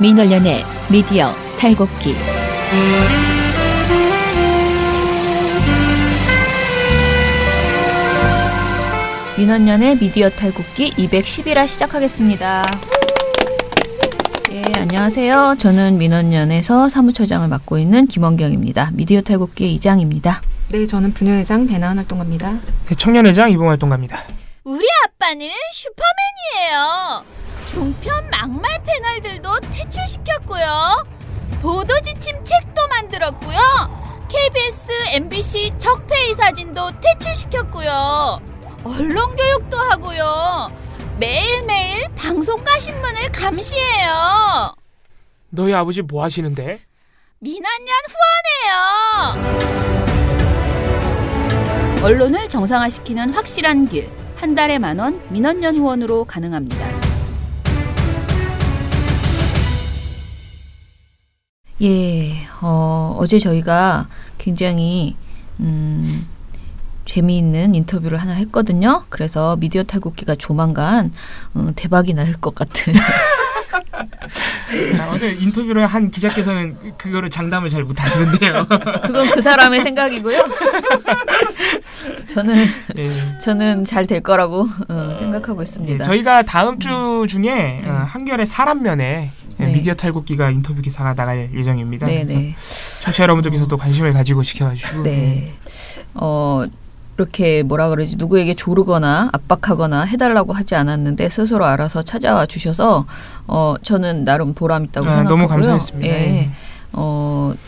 민원연의 미디어 탈곡기. 민원연의 미디어 탈곡기 210이라 시작하겠습니다. 네, 안녕하세요. 저는 민원연에서 사무처장을 맡고 있는 김원경입니다. 미디어 탈곡기의 이장입니다. 네, 저는 부녀회장 배나은 활동가입니다. 네, 청년회장 이봉 활동가입니다. 우리 아빠는 슈퍼맨이에요. 종편 막말 패널들도 퇴출시켰고요. 보도지침 책도 만들었고요. KBS, MBC 적폐의 사진도 퇴출시켰고요. 언론교육도 하고요. 매일매일 방송과 신문을 감시해요. 너희 아버지 뭐 하시는데? 민원연 후원해요. 언론을 정상화시키는 확실한 길. 한 달에 10,000원 민원연 후원으로 가능합니다. 예, 어제 저희가 굉장히 재미있는 인터뷰를 하나 했거든요. 그래서 미디어 탈곡기가 조만간 대박이 날 것 같은. 어제 인터뷰를 한 기자께서는 그거를 장담을 잘 못하시는데요. 그건 그 사람의 생각이고요. 저는 잘 될 거라고 생각하고 있습니다. 저희가 다음 주 중에 한겨레 사람면에 미디어 탈곡기가 인터뷰 기사가 나갈 예정입니다. 네네. 청취자 여러분들께서도 관심을 가지고 지켜봐주시고. 네. 이렇게 뭐라 그러지, 누구에게 조르거나 압박하거나 해달라고 하지 않았는데 스스로 알아서 찾아와 주셔서 저는 나름 보람 있다고 생각하고요. 너무 감사했습니다. 예.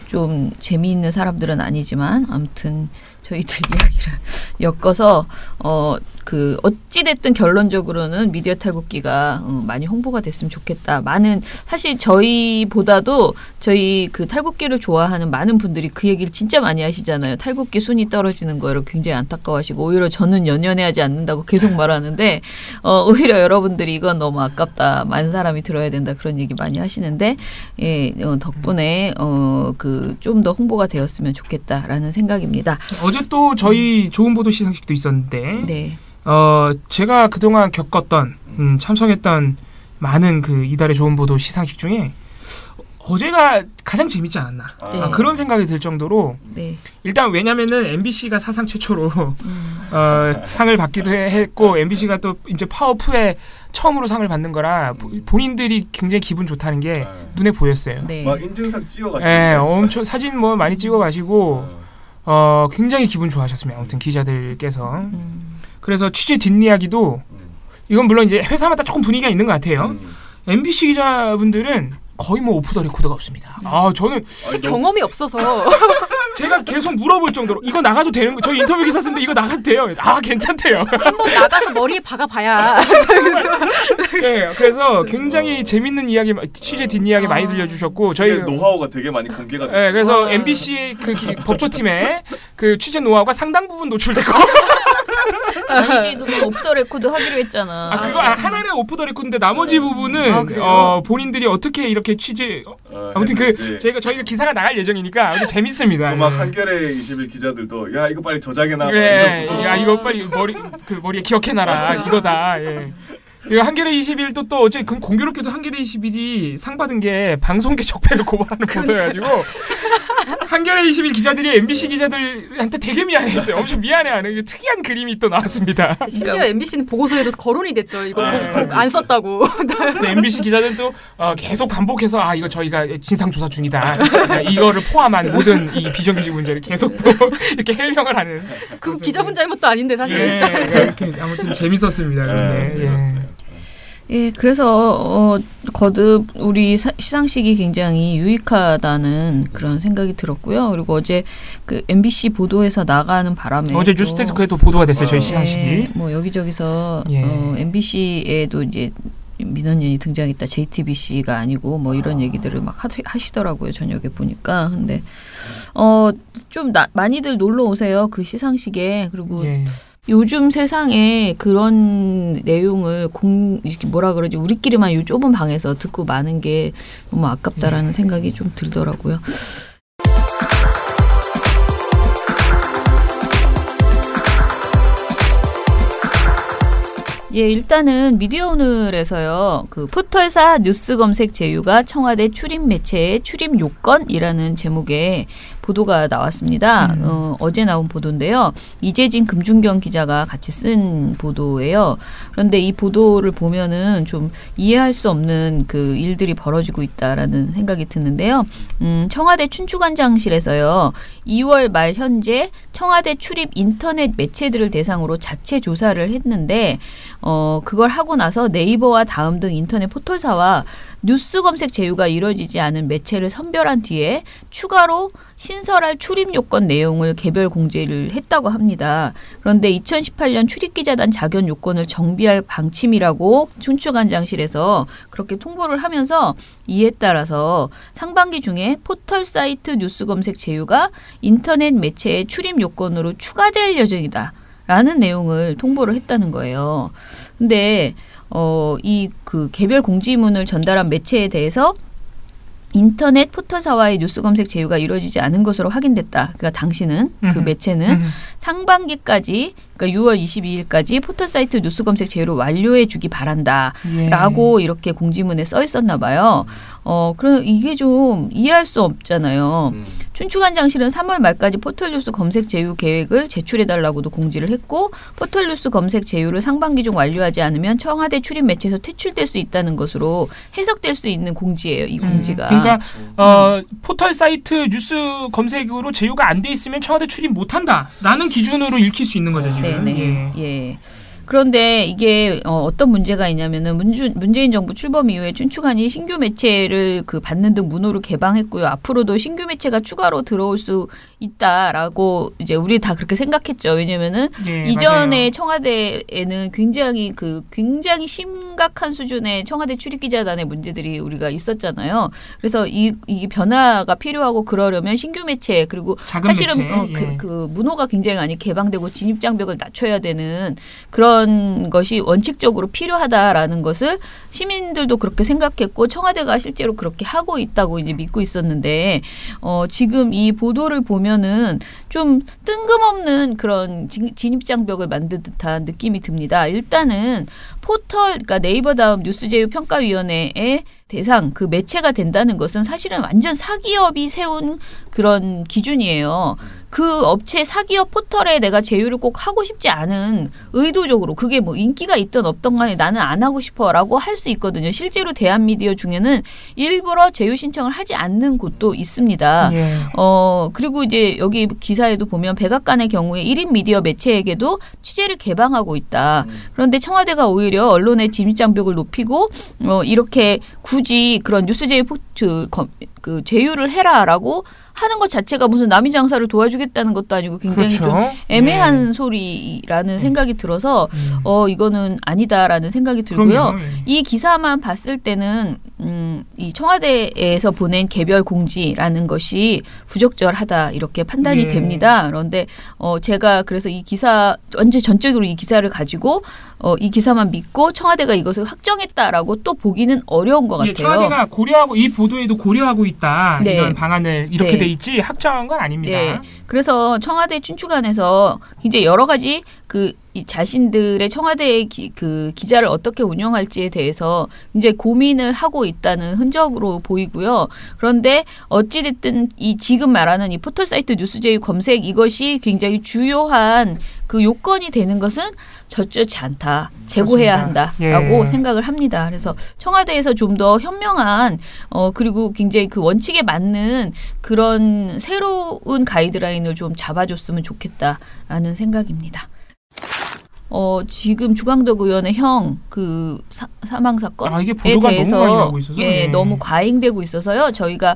좀 재미있는 사람들은 아니지만 아무튼 저희들 이야기를 엮어서 어찌됐든 결론적으로는 미디어 탈곡기가 많이 홍보가 됐으면 좋겠다. 사실 저희보다도 저희 그 탈곡기를 좋아하는 많은 분들이 그 얘기를 진짜 많이 하시잖아요. 탈곡기 순위 떨어지는 거를 굉장히 안타까워하시고, 오히려 저는 연연해하지 않는다고 계속 말하는데 오히려 여러분들이 이건 너무 아깝다, 많은 사람이 들어야 된다, 그런 얘기 많이 하시는데, 예, 덕분에 좀 더 홍보가 되었으면 좋겠다라는 생각입니다. 어제 또 저희 좋은 보도 시상식도 있었는데, 네. 제가 그동안 겪었던 참석했던 많은 이달의 좋은 보도 시상식 중에 어제가 가장 재밌지 않았나. 네. 그런 생각이 들 정도로. 네. 일단 왜냐면은 MBC가 사상 최초로 상을 받기도 했고, MBC가 또 이제 파워프에 처음으로 상을 받는 거라 본인들이 굉장히 기분 좋다는 게 눈에 보였어요. 네. 막 인증샷 찍어가시고. 네, 엄청 사진 많이 찍어가시고 굉장히 기분 좋아하셨습니다. 아무튼 기자들께서. 그래서 취재 뒷이야기도, 이건 물론 이제 회사마다 조금 분위기가 있는 것 같아요. MBC 기자분들은 거의 오프 더 레코드가 없습니다. 저는 경험이 없어서 제가 계속 물어볼 정도로 이거 나가도 되는 거, 저 인터뷰 기사 쓰는데 이거 나가도 돼요? 괜찮대요. 한번 나가서 머리에 박아봐야. 네, 그래서 굉장히 재밌는 이야기, 취재 뒷이야기 많이 들려주셨고, 저희 노하우가 되게 많이 공개가 됐어요. 네, 그래서 MBC 법조팀의 취재 노하우가 상당 부분 노출됐고. 아니지, 누가 오프 더 레코드 하기로 했잖아. 그거 하나는 오프 더 레코드인데 나머지 부분은 본인들이 어떻게 이렇게 취재, 아무튼 저희가 기사가 나갈 예정이니까 아주 재밌습니다. 막 한겨레 21 기자들도 야 이거 빨리 저장해놔. 야 이거 빨리 머리에 기억해놔라. 이거다. 예. 그리고 한겨레 21도 또 어제 공교롭게도 한겨레 21이 상 받은 게 방송계 적폐를 고발하는 보도여가지고 한겨레 21 기자들이 MBC 기자들한테 되게 미안했어요. 엄청 미안해하는 특이한 그림이 또 나왔습니다. 심지어 MBC는 보고서에도 거론이 됐죠. 이거 꼭 안 썼다고. 그래서 MBC 기자들은 또 계속 반복해서 이거 저희가 진상조사 중이다. 이거를 포함한 모든 이 비정규직 문제를 계속 또 이렇게 해명을 하는. 그 기자분 잘못도 아닌데 사실. 이렇게 아무튼 재밌었습니다. 재밌었어요. 예, 그래서 거듭 우리 시상식이 굉장히 유익하다는 그런 생각이 들었고요. 그리고 어제 MBC 보도에서 나가는 바람에 어제 뉴스데스크에도 보도가 됐어요. 저희 시상식이. 네, 여기저기서 MBC에도 이제 민원연이 등장했다, JTBC가 아니고 이런 얘기들을 막 하시더라고요. 저녁에 보니까. 근데 좀 많이들 놀러 오세요, 그 시상식에. 그리고 요즘 세상에 그런 내용을 우리끼리만 이 좁은 방에서 듣고 마는 게 너무 아깝다라는 생각이 좀 들더라고요. 예, 일단은 미디어 오늘에서요. 그 포털사 뉴스 검색 제휴가 청와대 출입 매체의 출입 요건이라는 제목의 보도가 나왔습니다. 어제 나온 보도인데요. 이재진 금준경 기자가 같이 쓴 보도예요. 그런데 이 보도를 보면은 좀 이해할 수 없는 그 일들이 벌어지고 있다라는 생각이 드는데요. 청와대 춘추관장실에서요. 2월 말 현재 청와대 출입 인터넷 매체들을 대상으로 자체 조사를 했는데 그걸 하고 나서 네이버와 다음 등 인터넷 포털사와 뉴스 검색 제휴가 이루어지지 않은 매체를 선별한 뒤에 추가로 신설할 출입 요건 내용을 개별 공지를 했다고 합니다. 그런데 2018년 출입기자단 자격 요건을 정비할 방침이라고 춘추관장실에서 그렇게 통보를 하면서 이에 따라서 상반기 중에 포털 사이트 뉴스 검색 제휴가 인터넷 매체의 출입 요건으로 추가될 예정이다. 라는 내용을 통보를 했다는 거예요. 근데 이 그 개별 공지문을 전달한 매체에 대해서 인터넷 포털사와의 뉴스 검색 제휴가 이루어지지 않은 것으로 확인됐다. 그러니까 당신은 그 매체는 상반기까지 그러니까 6월 22일까지 포털사이트 뉴스 검색 제휴를 완료해 주기 바란다. 라고 이렇게 공지문에 써 있었나 봐요. 그럼 이게 좀 이해할 수 없잖아요. 춘추관장실은 3월 말까지 포털뉴스 검색 제휴 계획을 제출해달라고도 공지를 했고 포털뉴스 검색 제휴를 상반기 중 완료하지 않으면 청와대 출입 매체에서 퇴출될 수 있다는 것으로 해석될 수 있는 공지예요. 이 공지가. 그러니까 포털 사이트 뉴스 검색으로 제휴가 안 돼 있으면 청와대 출입 못한다라는 기준으로 읽힐 수 있는 거죠. 지금. 네네. 예. 그런데 이게 어떤 문제가 있냐면은 문재인 정부 출범 이후에 춘추관이 신규 매체를 그 받는 등 문호를 개방했고요. 앞으로도 신규 매체가 추가로 들어올 수 있다라고 이제 우리 다 그렇게 생각했죠. 왜냐면은 이전에 맞아요. 청와대에는 굉장히 심각한 수준의 청와대 출입기자단의 문제들이 우리가 있었잖아요. 그래서 이 변화가 필요하고 그러려면 신규 매체 그리고 사실은 매체. 그 문호가 굉장히 많이 개방되고 진입 장벽을 낮춰야 되는 그런 것이 원칙적으로 필요하다라는 것을 시민들도 그렇게 생각했고 청와대가 실제로 그렇게 하고 있다고 이제 믿고 있었는데 지금 이 보도를 보면은 좀 뜬금없는 그런 진입 장벽을 만든 듯한 느낌이 듭니다. 일단은 그러니까 네이버 다음 뉴스제휴평가위원회의 대상 그 매체가 된다는 것은 사실은 완전 사기업이 세운 그런 기준이에요. 그 업체 사기업 포털에 내가 제휴를 꼭 하고 싶지 않은 의도적으로 그게 뭐 인기가 있든 없든 간에 나는 안 하고 싶어라고 할 수 있거든요. 실제로 대한미디어 중에는 일부러 제휴 신청을 하지 않는 곳도 있습니다. 그리고 이제 여기 기사에도 보면 백악관의 경우에 1인 미디어 매체에게도 취재를 개방하고 있다. 그런데 청와대가 오히려 언론의 진입장벽을 높이고 이렇게 굳이 그런 뉴스 제휴 그 제휴를 해라라고 하는 것 자체가 무슨 남이 장사를 도와주겠다는 것도 아니고 굉장히 그렇죠. 좀 애매한 소리라는 생각이 들어서 이거는 아니다라는 생각이 들고요. 이 기사만 봤을 때는 이 청와대에서 보낸 개별 공지라는 것이 부적절하다 이렇게 판단이 됩니다. 그런데 제가 그래서 이 기사 완전 전적으로 이 기사를 가지고 이 기사만 믿고 청와대가 이것을 확정했다라고 또 보기는 어려운 것 같아요. 청와대가 고려하고 이 보도에도 고려하고 있다. 이런 방안을 이렇게 돼 있지 확정한 건 아닙니다. 네. 그래서 청와대 춘추관에서 굉장히 여러 가지 이 자신들의 청와대의 그 기자를 어떻게 운영할지에 대해서 이제 고민을 하고 있다는 흔적으로 보이고요. 그런데 어찌됐든 이 지금 말하는 이 포털 사이트 뉴스 제휴 검색 이것이 굉장히 주요한 그 요건이 되는 것은 적절치 않다. 재고해야 한다라고 생각을 합니다. 그래서 청와대에서 좀 더 현명한 그리고 굉장히 그 원칙에 맞는 그런 새로운 가이드라인을 좀 잡아줬으면 좋겠다라는 생각입니다. 지금 주광덕 의원의 형 그 사망 사건에 이게 보도가 대해서 너무 많이 나오고 있어서 너무 과잉되고 있어서요. 저희가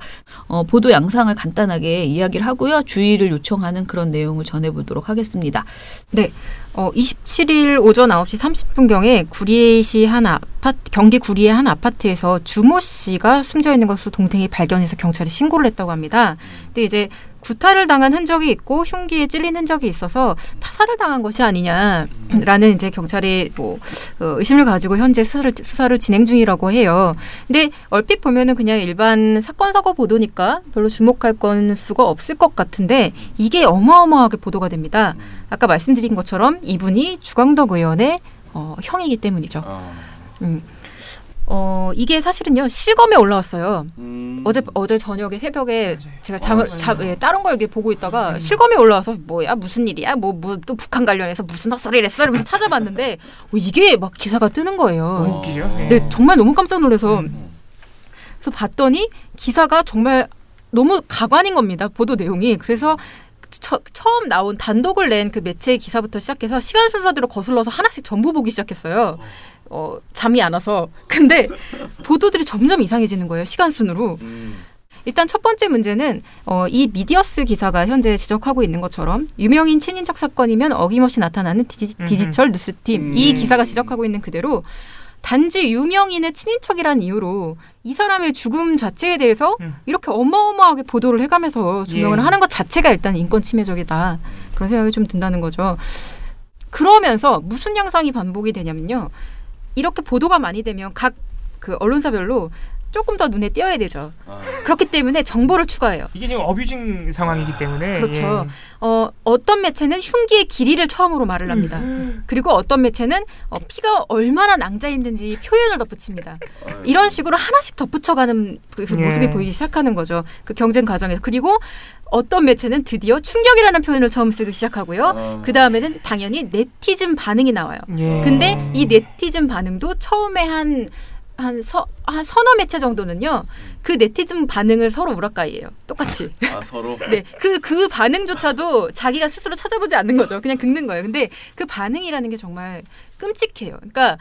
보도 양상을 간단하게 이야기를 하고요. 주의를 요청하는 그런 내용을 전해보도록 하겠습니다. 네. 27일 오전 9시 30분경에 경기 구리의 한 아파트에서 주모 씨가 숨져 있는 것으로 동생이 발견해서 경찰에 신고를 했다고 합니다. 근데 이제 구타를 당한 흔적이 있고 흉기에 찔린 흔적이 있어서 타살을 당한 것이 아니냐라는 이제 경찰이 의심을 가지고 현재 수사를 진행 중이라고 해요. 근데 얼핏 보면은 그냥 일반 사건 사고 보도니까 별로 주목할 건수가 없을 것 같은데 이게 어마어마하게 보도가 됩니다. 아까 말씀드린 것처럼 이분이 주광덕 의원의 형이기 때문이죠. 이게 사실은요 실검에 올라왔어요. 어제 저녁에 새벽에 제가 다른 걸 이렇게 보고 있다가 실검에 올라와서 뭐야 무슨 일이야 뭐 또 북한 관련해서 무슨 헛소리를 했어 이러면서 찾아봤는데 이게 막 기사가 뜨는 거예요. 너무 웃기죠. 네, 정말 너무 깜짝 놀라서 그래서 봤더니 기사가 정말 너무 가관인 겁니다. 보도 내용이. 그래서 처음 나온 단독을 낸 그 매체의 기사부터 시작해서 시간 순서대로 거슬러서 하나씩 전부 보기 시작했어요. 잠이 안 와서. 근데 보도들이 점점 이상해지는 거예요. 시간 순으로. 일단 첫 번째 문제는 이 미디어스 기사가 현재 지적하고 있는 것처럼 유명인 친인척 사건이면 어김없이 나타나는 디지털 뉴스팀. 이 기사가 지적하고 있는 그대로 단지 유명인의 친인척이라는 이유로 이 사람의 죽음 자체에 대해서 이렇게 어마어마하게 보도를 해가면서 조명을 하는 것 자체가 일단 인권 침해적이다. 그런 생각이 좀 든다는 거죠. 그러면서 무슨 양상이 반복이 되냐면요. 이렇게 보도가 많이 되면 각 그 언론사별로 조금 더 눈에 띄어야 되죠. 그렇기 때문에 정보를 추가해요. 이게 지금 어뷰징 상황이기 때문에. 그렇죠. 어떤 매체는 흉기의 길이를 처음으로 말을 합니다. 그리고 어떤 매체는 피가 얼마나 낭자했는지 표현을 덧붙입니다. 이런 식으로 하나씩 덧붙여가는 그 모습이 보이기 시작하는 거죠. 그 경쟁 과정에서. 그리고 어떤 매체는 드디어 충격이라는 표현을 처음 쓰기 시작하고요. 그 다음에는 당연히 네티즌 반응이 나와요. 근데 이 네티즌 반응도 처음에 한 서너 매체 정도는요. 그 네티즌 반응을 서로 우라카이예요. 똑같이. 서로? 네. 그 반응조차도 자기가 스스로 찾아보지 않는 거죠. 그냥 긁는 거예요. 근데 그 반응이라는 게 정말 끔찍해요. 그러니까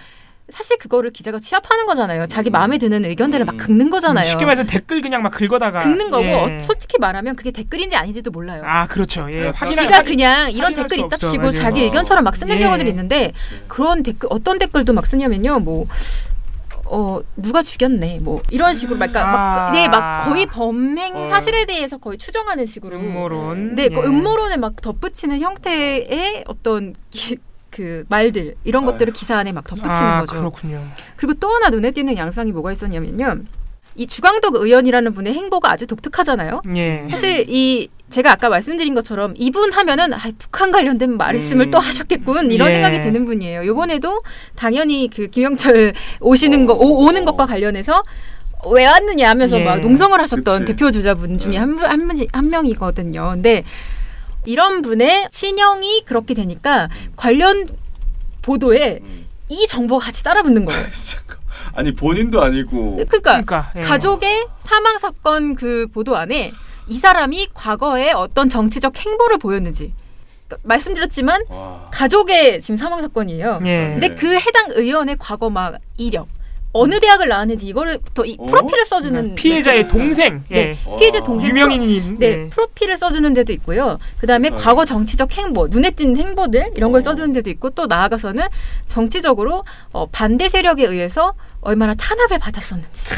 사실 그거를 기자가 취합하는 거잖아요. 자기 마음에 드는 의견들을 막 긁는 거잖아요. 쉽게 말해서 댓글 그냥 막 긁어다가 긁는 거고 솔직히 말하면 그게 댓글인지 아닌지도 몰라요. 그렇죠. 지가 그냥 이런 댓글 있답시고 자기 의견처럼 막 쓰는 경우들이 있는데 그런 댓글 어떤 댓글도 막 쓰냐면요. 누가 죽였네, 뭐 이런 식으로, 막 거의 범행 사실에 대해서 거의 추정하는 식으로, 음모론, 음모론을 막 덧붙이는 형태의 어떤 그 말들 이런 것들을 기사 안에 막 덧붙이는 거죠. 그렇군요. 그리고 또 하나 눈에 띄는 양상이 뭐가 있었냐면요, 이 주광덕 의원이라는 분의 행보가 아주 독특하잖아요. 사실 제가 아까 말씀드린 것처럼 이분 하면은 북한 관련된 말씀을 또 하셨겠군 이런 생각이 드는 분이에요. 이번에도 당연히 그 김영철 오는 것과 관련해서 왜 왔느냐 하면서 막 농성을 하셨던 대표 주자분 중에 한 명이거든요. 근데 이런 분의 친형이 그렇게 되니까 관련 보도에 이 정보가 같이 따라붙는 거예요. 아니 본인도 아니고. 그러니까 가족의 사망 사건 그 보도 안에 이 사람이 과거에 어떤 정치적 행보를 보였는지 말씀드렸지만 가족의 지금 사망 사건이에요. 근데 그 해당 의원의 과거 막 이력 어느 대학을 나왔는지 이거를부터 프로필을 써주는 피해자의 동생, 피해자 동생 유명인인 프로필을 써주는 데도 있고요. 그 다음에 과거 정치적 행보, 눈에 띈 행보들 이런 걸 써주는 데도 있고 또 나아가서는 정치적으로 반대 세력에 의해서 얼마나 탄압을 받았었는지.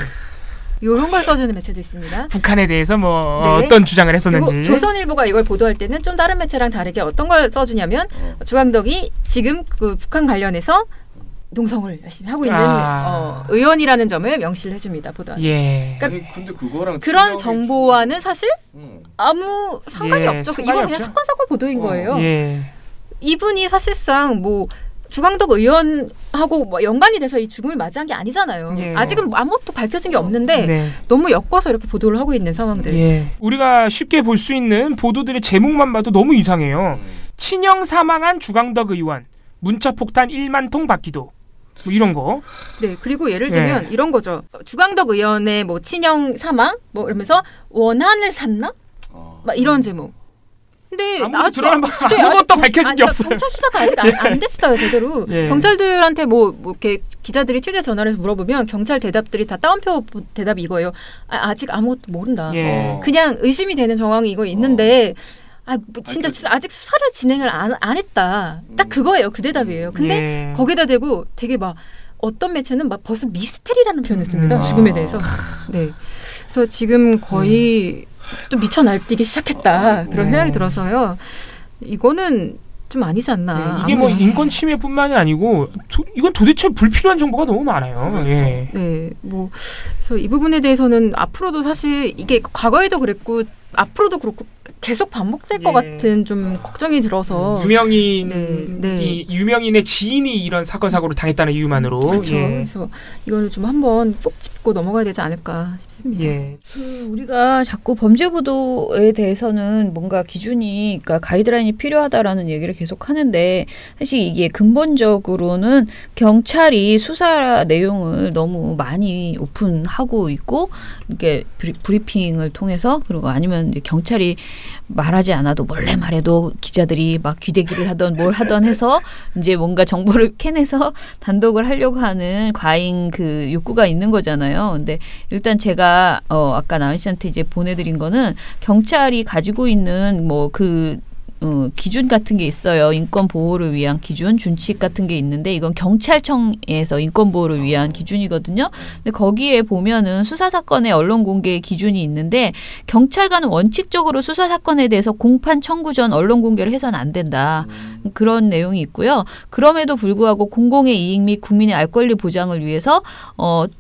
이런 걸 써주는 매체도 있습니다. 북한에 대해서 어떤 주장을 했었는지. 그리고 조선일보가 이걸 보도할 때는 좀 다른 매체랑 다르게 어떤 걸 써주냐면 주광덕이 지금 그 북한 관련해서 농성을 열심히 하고 있는 의원이라는 점을 명시를 해줍니다. 보도하는. 그러니까 근데 그거랑 그런 정보와는 사실 아무 상관이 없죠. 이건 그냥 사건 보도인 거예요. 이분이 사실상 주광덕 의원하고 연관이 돼서 이 죽음을 맞이한 게 아니잖아요. 아직은 아무것도 밝혀진 게 없는데 너무 엮어서 이렇게 보도를 하고 있는 상황들. 우리가 쉽게 볼 수 있는 보도들의 제목만 봐도 너무 이상해요. 친형 사망한 주광덕 의원, 문자폭탄 1만 통 받기도. 이런 거. 네, 그리고 예를 들면 이런 거죠. 주광덕 의원의 친형 사망 이러면서 원한을 샀나? 막 이런 제목. 근데 아무것도 밝혀진 게 없어요. 경찰 수사가 아직 안 됐어요, 제대로. 경찰들한테 이렇게 기자들이 취재 전화를 해서 물어보면 경찰 대답들이 다 따옴표 대답이 이거예요. 아직 아무것도 모른다. 그냥 의심이 되는 정황이 이거 있는데 진짜 아직 수사를 진행을 안 했다. 딱 그거예요. 그 대답이에요. 근데 거기다 대고 되게 어떤 매체는 벌써 미스테리라는 표현을 씁니다. 죽음에 대해서. 네. 그래서 지금 거의 또 미쳐 날뛰기 시작했다. 그런 생각이 들어서요. 이거는 좀 아니지 않나. 이게 인권 침해뿐만이 아니고 이건 도대체 불필요한 정보가 너무 많아요. 네. 그래서 이 부분에 대해서는 앞으로도 사실 이게 과거에도 그랬고 앞으로도 그렇고 계속 반복될 예. 것 같은 좀 걱정이 들어서 유명인의 지인이 이런 사건 사고를 당했다는 이유만으로 그렇죠. 예. 그래서 이거는 좀 한번 꼭 짚고 넘어가야 되지 않을까 싶습니다. 예. 우리가 자꾸 범죄 보도에 대해서는 뭔가 기준이, 그러니까 가이드라인이 필요하다라는 얘기를 계속 하는데 사실 이게 근본적으로는 경찰이 수사 내용을 너무 많이 오픈하고 있고 이게 브리핑을 통해서 그리고 아니면 이제 경찰이 말하지 않아도 몰래 말해도 기자들이 막 귀대기를 하던 뭘 하던 해서 이제 뭔가 정보를 캐내서 단독을 하려고 하는 과잉 그 욕구가 있는 거잖아요. 근데 일단 제가 아까 나은 씨한테 이제 보내드린 거는 경찰이 가지고 있는 뭐 기준 같은 게 있어요. 인권 보호를 위한 기준, 준칙 같은 게 있는데 이건 경찰청에서 인권 보호를 위한 기준이거든요. 근데 거기에 보면은 수사 사건의 언론 공개 기준이 있는데 경찰관은 원칙적으로 수사 사건에 대해서 공판 청구 전 언론 공개를 해서는 안 된다. 그런 내용이 있고요. 그럼에도 불구하고 공공의 이익 및 국민의 알 권리 보장을 위해서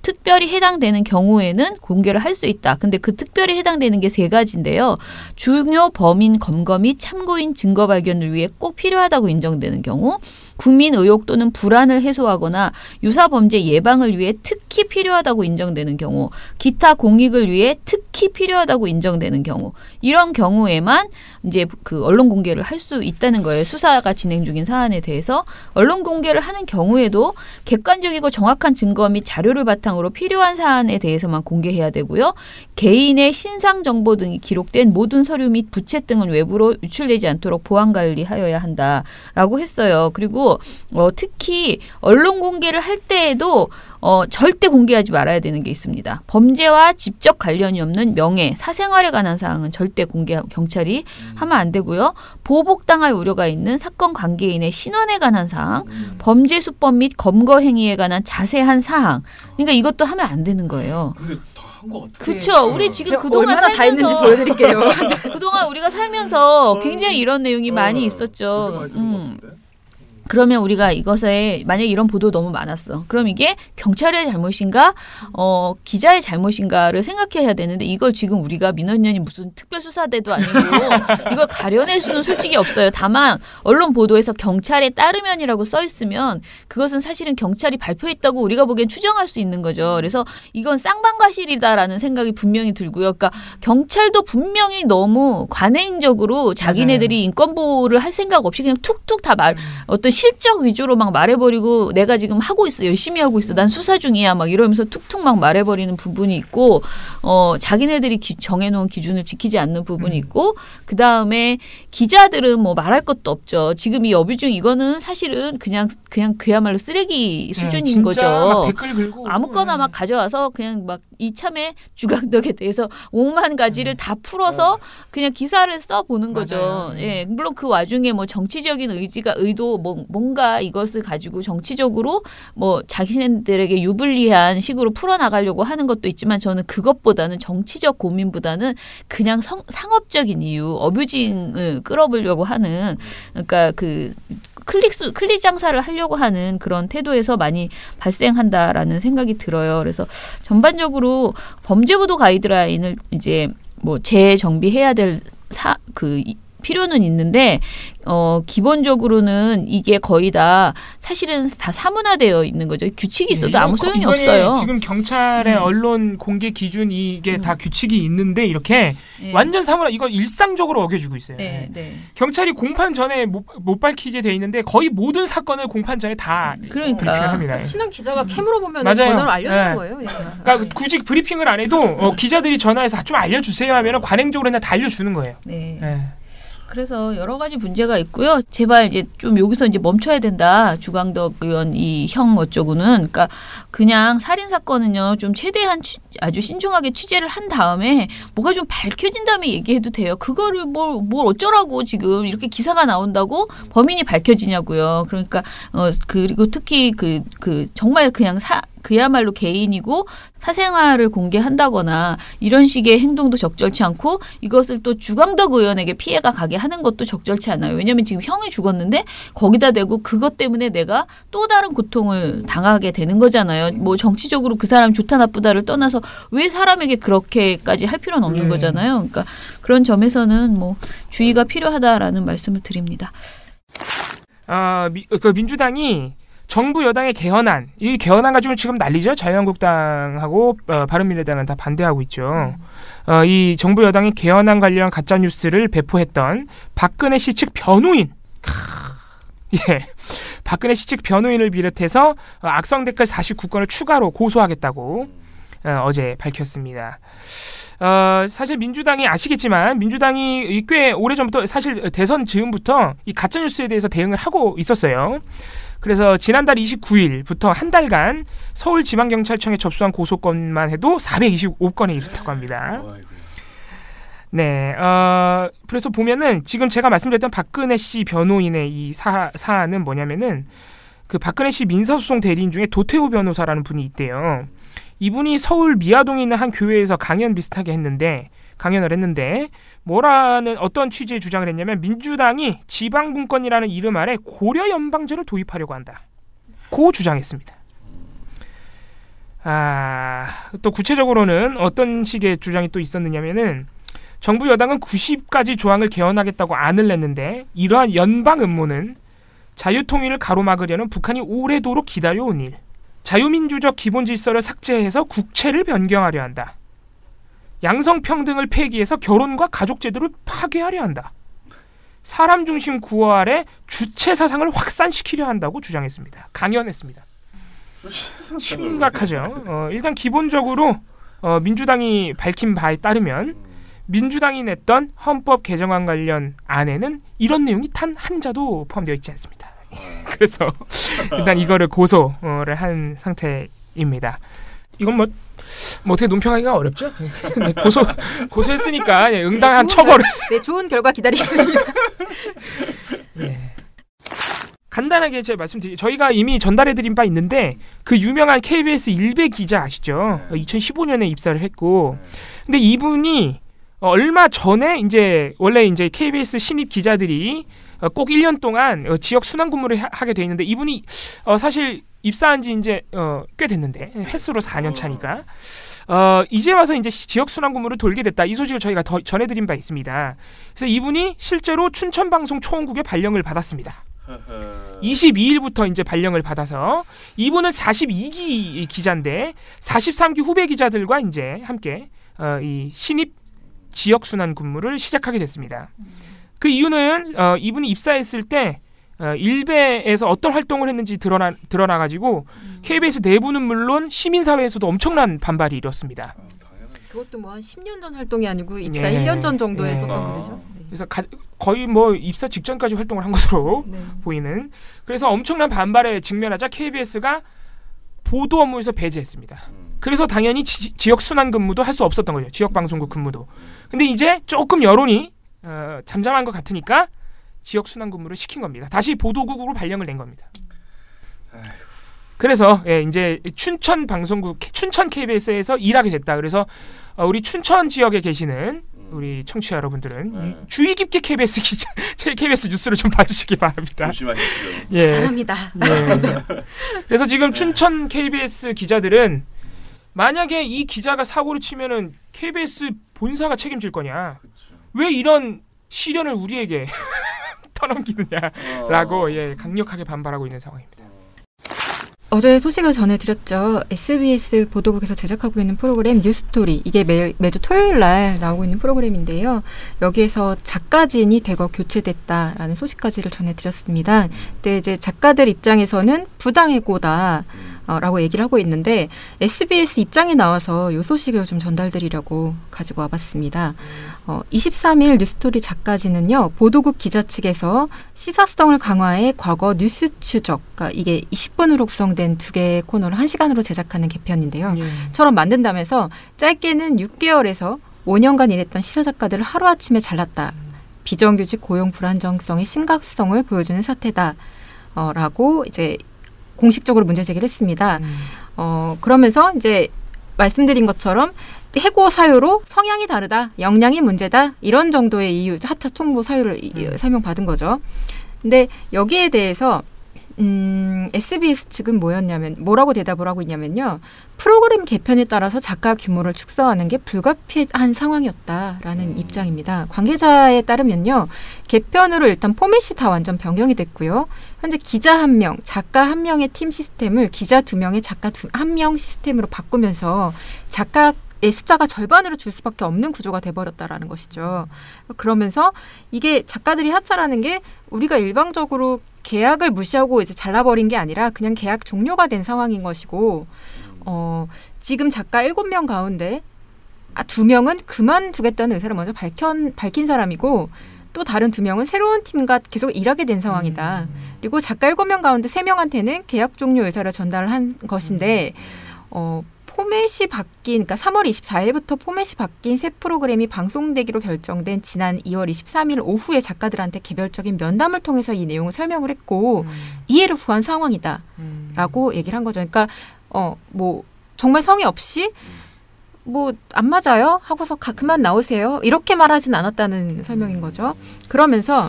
특별히 해당되는 경우에는 공개를 할 수 있다. 근데 그 특별히 해당되는 게 3가지인데요. 중요 범인 검거 및 참고인 증거 발견을 위해 꼭 필요하다고 인정되는 경우, 국민 의혹 또는 불안을 해소하거나 유사 범죄 예방을 위해 특히 필요하다고 인정되는 경우, 기타 공익을 위해 특히 필요하다고 인정되는 경우, 이런 경우에만 이제 그 언론 공개를 할 수 있다는 거예요. 수사가 진행 중인 사안에 대해서 언론 공개를 하는 경우에도 객관적이고 정확한 증거 및 자료를 바탕으로 필요한 사안에 대해서만 공개해야 되고요. 개인의 신상 정보 등이 기록된 모든 서류 및 부채 등은 외부로 유출되지 않도록 보안 관리하여야 한다라고 했어요. 그리고 특히 언론 공개를 할 때에도 절대 공개하지 말아야 되는 게 있습니다. 범죄와 직접 관련이 없는 명예, 사생활에 관한 사항은 절대 경찰이 하면 안 되고요. 보복당할 우려가 있는 사건 관계인의 신원에 관한 사항, 범죄 수법 및 검거 행위에 관한 자세한 사항. 그러니까 이것도 하면 안 되는 거예요. 근데 다 한 것 같아요. 그렇죠. 우리 지금 그동안 얼마나 다 했는지 살면서 보여드릴게요. 그동안 우리가 살면서 굉장히 이런 내용이 많이 있었죠. 그러면 우리가 이것에 만약에 이런 보도 너무 많았어. 그럼 이게 경찰의 잘못인가 기자의 잘못인가를 생각해야 되는데 이걸 지금 우리가 민원연이 무슨 특별수사대도 아니고 이걸 가려낼 수는 솔직히 없어요. 다만 언론 보도에서 경찰에 따르면이라고 써 있으면 그것은 사실은 경찰이 발표했다고 우리가 보기엔 추정할 수 있는 거죠. 그래서 이건 쌍방과실이다라는 생각이 분명히 들고요. 그러니까 경찰도 분명히 너무 관행적으로 자기네들이 인권보호를 할 생각 없이 그냥 툭툭 다 어떤 실적 위주로 막 말해버리고 내가 지금 하고 있어. 열심히 하고 있어. 난 수사 중이야. 막 이러면서 툭툭 막 말해버리는 부분이 있고 자기네들이 정해놓은 기준을 지키지 않는 부분이 있고 그다음에 기자들은 뭐 말할 것도 없죠. 지금 이 어뷰징 이거는 사실은 그냥 그야말로 쓰레기 수준인 진짜 거죠. 막 댓글 긁고 아무거나 막 가져와서 그냥 막 이참에 주강덕에 대해서 5만 가지를 다 풀어서 그냥 기사를 써보는 거죠. 예, 물론 그 와중에 뭐 정치적인 의도 뭔가 이것을 가지고 정치적으로 뭐 자신들에게 유불리한 식으로 풀어나가려고 하는 것도 있지만 저는 그것보다는 정치적 고민보다는 그냥 상업적인 이유, 어뷰징을 끌어보려고 하는 그러니까 그 클릭 장사를 하려고 하는 그런 태도에서 많이 발생한다라는 생각이 들어요. 그래서 전반적으로 범죄보도 가이드라인을 이제 뭐 재정비해야 될 필요는 있는데 기본적으로는 이게 거의 다 사실은 다 사문화되어 있는 거죠. 규칙이 있어도 아무 소용이 없어요. 지금 경찰의 언론 공개 기준이 이게 다 규칙이 있는데 이렇게 완전 사문화 이거 일상적으로 어겨주고 있어요. 네. 경찰이 공판 전에 못 밝히게 돼 있는데 거의 모든 사건을 공판 전에 다 브리핑합니다. 친한 기자가 캠으로 보면 맞아요. 전화로 알려주는 거예요. 그러니까 굳이 브리핑을 안 해도 기자들이 전화해서 좀 알려주세요 하면 관행적으로 그냥 다 알려주는 거예요. 네. 그래서 여러 가지 문제가 있고요. 제발 이제 좀 여기서 이제 멈춰야 된다. 주강덕 의원 이 형 어쩌고는. 그러니까 그냥 살인 사건은요. 좀 최대한 아주 신중하게 취재를 한 다음에 뭐가 좀 밝혀진 다음에 얘기해도 돼요. 그거를 뭘 어쩌라고 지금 이렇게 기사가 나온다고 범인이 밝혀지냐고요. 그러니까 그리고 특히 그 정말 그냥 그야말로 개인이고 사생활을 공개한다거나 이런 식의 행동도 적절치 않고 이것을 또 주광덕 의원에게 피해가 가게 하는 것도 적절치 않아요. 왜냐하면 지금 형이 죽었는데 거기다 대고 그것 때문에 내가 또 다른 고통을 당하게 되는 거잖아요. 뭐 정치적으로 그 사람 좋다 나쁘다를 떠나서 왜 사람에게 그렇게까지 할 필요는 없는 거잖아요. 그러니까 그런 점에서는 뭐 주의가 필요하다라는 말씀을 드립니다. 그 민주당이 정부 여당의 개헌안, 이 개헌안 가지고 지금 난리죠. 자유한국당하고 바른미래당은 다 반대하고 있죠. 이 정부 여당의 개헌안 관련 가짜 뉴스를 배포했던 박근혜 씨 측 변호인, 박근혜 씨 측 변호인을 비롯해서 악성 댓글 49건을 추가로 고소하겠다고 어제 밝혔습니다. 사실 민주당이 아시겠지만 민주당이 꽤 오래전부터 사실 대선 즈음부터 이 가짜 뉴스에 대해서 대응을 하고 있었어요. 그래서 지난달 29일부터 한 달간 서울지방경찰청에 접수한 고소건만 해도 425건에 이른다고 합니다. 네, 그래서 보면은 지금 제가 말씀드렸던 박근혜 씨 변호인의 이 사안은 뭐냐면은 그 박근혜 씨 민사소송 대리인 중에 도태우 변호사라는 분이 있대요. 이분이 서울 미아동에 있는 한 교회에서 강연을 했는데 어떤 취지의 주장을 했냐면 민주당이 지방분권이라는 이름 아래 고려 연방제를 도입하려고 한다. 고 주장했습니다. 또 구체적으로는 어떤 식의 주장이 또 있었느냐면은 정부 여당은 90가지 조항을 개헌하겠다고 안을 냈는데 이러한 연방 음모는 자유통일을 가로막으려는 북한이 오래도록 기다려온 일. 자유민주적 기본 질서를 삭제해서 국채를 변경하려 한다. 양성평등을 폐기해서 결혼과 가족제도를 파괴하려 한다. 사람 중심 구호 아래 주체 사상을 확산시키려 한다고 주장했습니다. 강연했습니다. 심각하죠. 일단 기본적으로 민주당이 밝힌 바에 따르면 민주당이 냈던 헌법 개정안 관련 안에는 이런 내용이 단 한 자도 포함되어 있지 않습니다. 그래서 일단 이거를 고소를 한 상태입니다. 이건 뭐 어떻게 논평하기가 어렵죠? 네, 고소했으니까 응당한 처벌을. 좋은 결과 기다리겠습니다. 예. 간단하게 제가 말씀드릴게요. 저희가 이미 전달해드린 바 있는데 그 유명한 KBS 일베 기자 아시죠? 2015년에 입사를 했고, 근데 이분이 얼마 전에 원래 KBS 신입 기자들이 꼭 1년 동안 지역 순환 근무를 하게 돼 있는데 이분이 사실 입사한 지 꽤 됐는데 횟수로 4년 차니까 이제 와서 지역 순환 근무를 돌게 됐다. 이 소식을 저희가 더 전해드린 바 있습니다. 그래서 이분이 실제로 춘천방송 초원국에 발령을 받았습니다. 22일부터 발령을 받아서 이분은 42기 기자인데 43기 후배 기자들과 함께 이 신입 지역 순환 근무를 시작하게 됐습니다. 그 이유는 이분이 입사했을 때 일베에서 어떤 활동을 했는지 드러나가지고 KBS 내부는 물론 시민사회에서도 엄청난 반발이 일었습니다. 그것도 뭐 한 10년 전 활동이 아니고 입사 1년 전 정도에 했었던 거죠. 네. 그래서 거의 뭐 입사 직전까지 활동을 한 것으로 보이는. 그래서 엄청난 반발에 직면하자 KBS가 보도 업무에서 배제했습니다. 그래서 당연히 지역 순환 근무도 할 수 없었던 거죠. 지역 방송국 근무도. 근데 이제 조금 여론이 잠잠한 것 같으니까 지역 순환 근무를 시킨 겁니다. 다시 보도국으로 발령을 낸 겁니다. 그래서 이제 춘천 방송국, 춘천 KBS에서 일하게 됐다. 그래서 우리 춘천 지역에 계시는 우리 청취자 여러분들은 주의 깊게 KBS 뉴스를 좀 봐주시기 바랍니다. 조심하십시오. 예. 사람이다. 예. 그래서 지금 춘천 KBS 기자들은 만약에 이 기자가 사고를 치면은 KBS 본사가 책임질 거냐? 그쵸. 왜 이런 시련을 우리에게 터넘기느냐라고 강력하게 반발하고 있는 상황입니다. 어제 소식을 전해드렸죠. SBS 보도국에서 제작하고 있는 프로그램 뉴스토리. 이게 매주 토요일 날 나오고 있는 프로그램인데요. 여기에서 작가진이 대거 교체됐다라는 소식까지를 전해드렸습니다. 근데 이제 작가들 입장에서는 부당해고다. 라고 얘기를 하고 있는데 SBS 입장에 나와서 이 소식을 좀 전달드리려고 가지고 와봤습니다. 23일 뉴스토리 작가진은요. 보도국 기자 측에서 시사성을 강화해 과거 뉴스 추적, 그러니까 이게 20분으로 구성된 두 개의 코너를 1시간으로 제작하는 개편인데요. 처럼 만든다면서 짧게는 6개월에서 5년간 일했던 시사작가들을 하루아침에 잘랐다. 비정규직 고용 불안정성의 심각성을 보여주는 사태다. 라고 이제 공식적으로 문제 제기를 했습니다. 그러면서 이제 말씀드린 것처럼 해고 사유로 성향이 다르다, 역량이 문제다 이런 정도의 이유, 하차 통보 사유를 설명받은 거죠. 근데 여기에 대해서 SBS 측은 뭐라고 대답을 하고 있냐면요. 프로그램 개편에 따라서 작가 규모를 축소하는 게 불가피한 상황이었다라는 입장입니다. 관계자에 따르면요. 개편으로 일단 포맷이 다 완전 변경이 됐고요. 현재 기자 1명, 작가 1명의 팀 시스템을 기자 2명의 작가 1명 시스템으로 바꾸면서 작가의 숫자가 절반으로 줄 수밖에 없는 구조가 돼버렸다라는 것이죠. 그러면서 이게 작가들이 하차라는 게 우리가 일방적으로 계약을 무시하고 이제 잘라버린 게 아니라 그냥 계약 종료가 된 상황인 것이고, 지금 작가 7명 가운데 2명은 그만두겠다는 의사를 먼저 밝힌 사람이고, 또 다른 2명은 새로운 팀과 계속 일하게 된 상황이다. 그리고 작가 7명 가운데 3명한테는 계약 종료 의사를 전달한 것인데, 포맷이 바뀐, 그러니까 3월 24일부터 포맷이 바뀐 새 프로그램이 방송되기로 결정된 지난 2월 23일 오후에 작가들한테 개별적인 면담을 통해서 이 내용을 설명을 했고 이해를 구한 상황이다라고 얘기를 한 거죠. 그러니까 뭐 정말 성의 없이 뭐 안 맞아요 하고서 그만 나오세요 이렇게 말하진 않았다는 설명인 거죠. 그러면서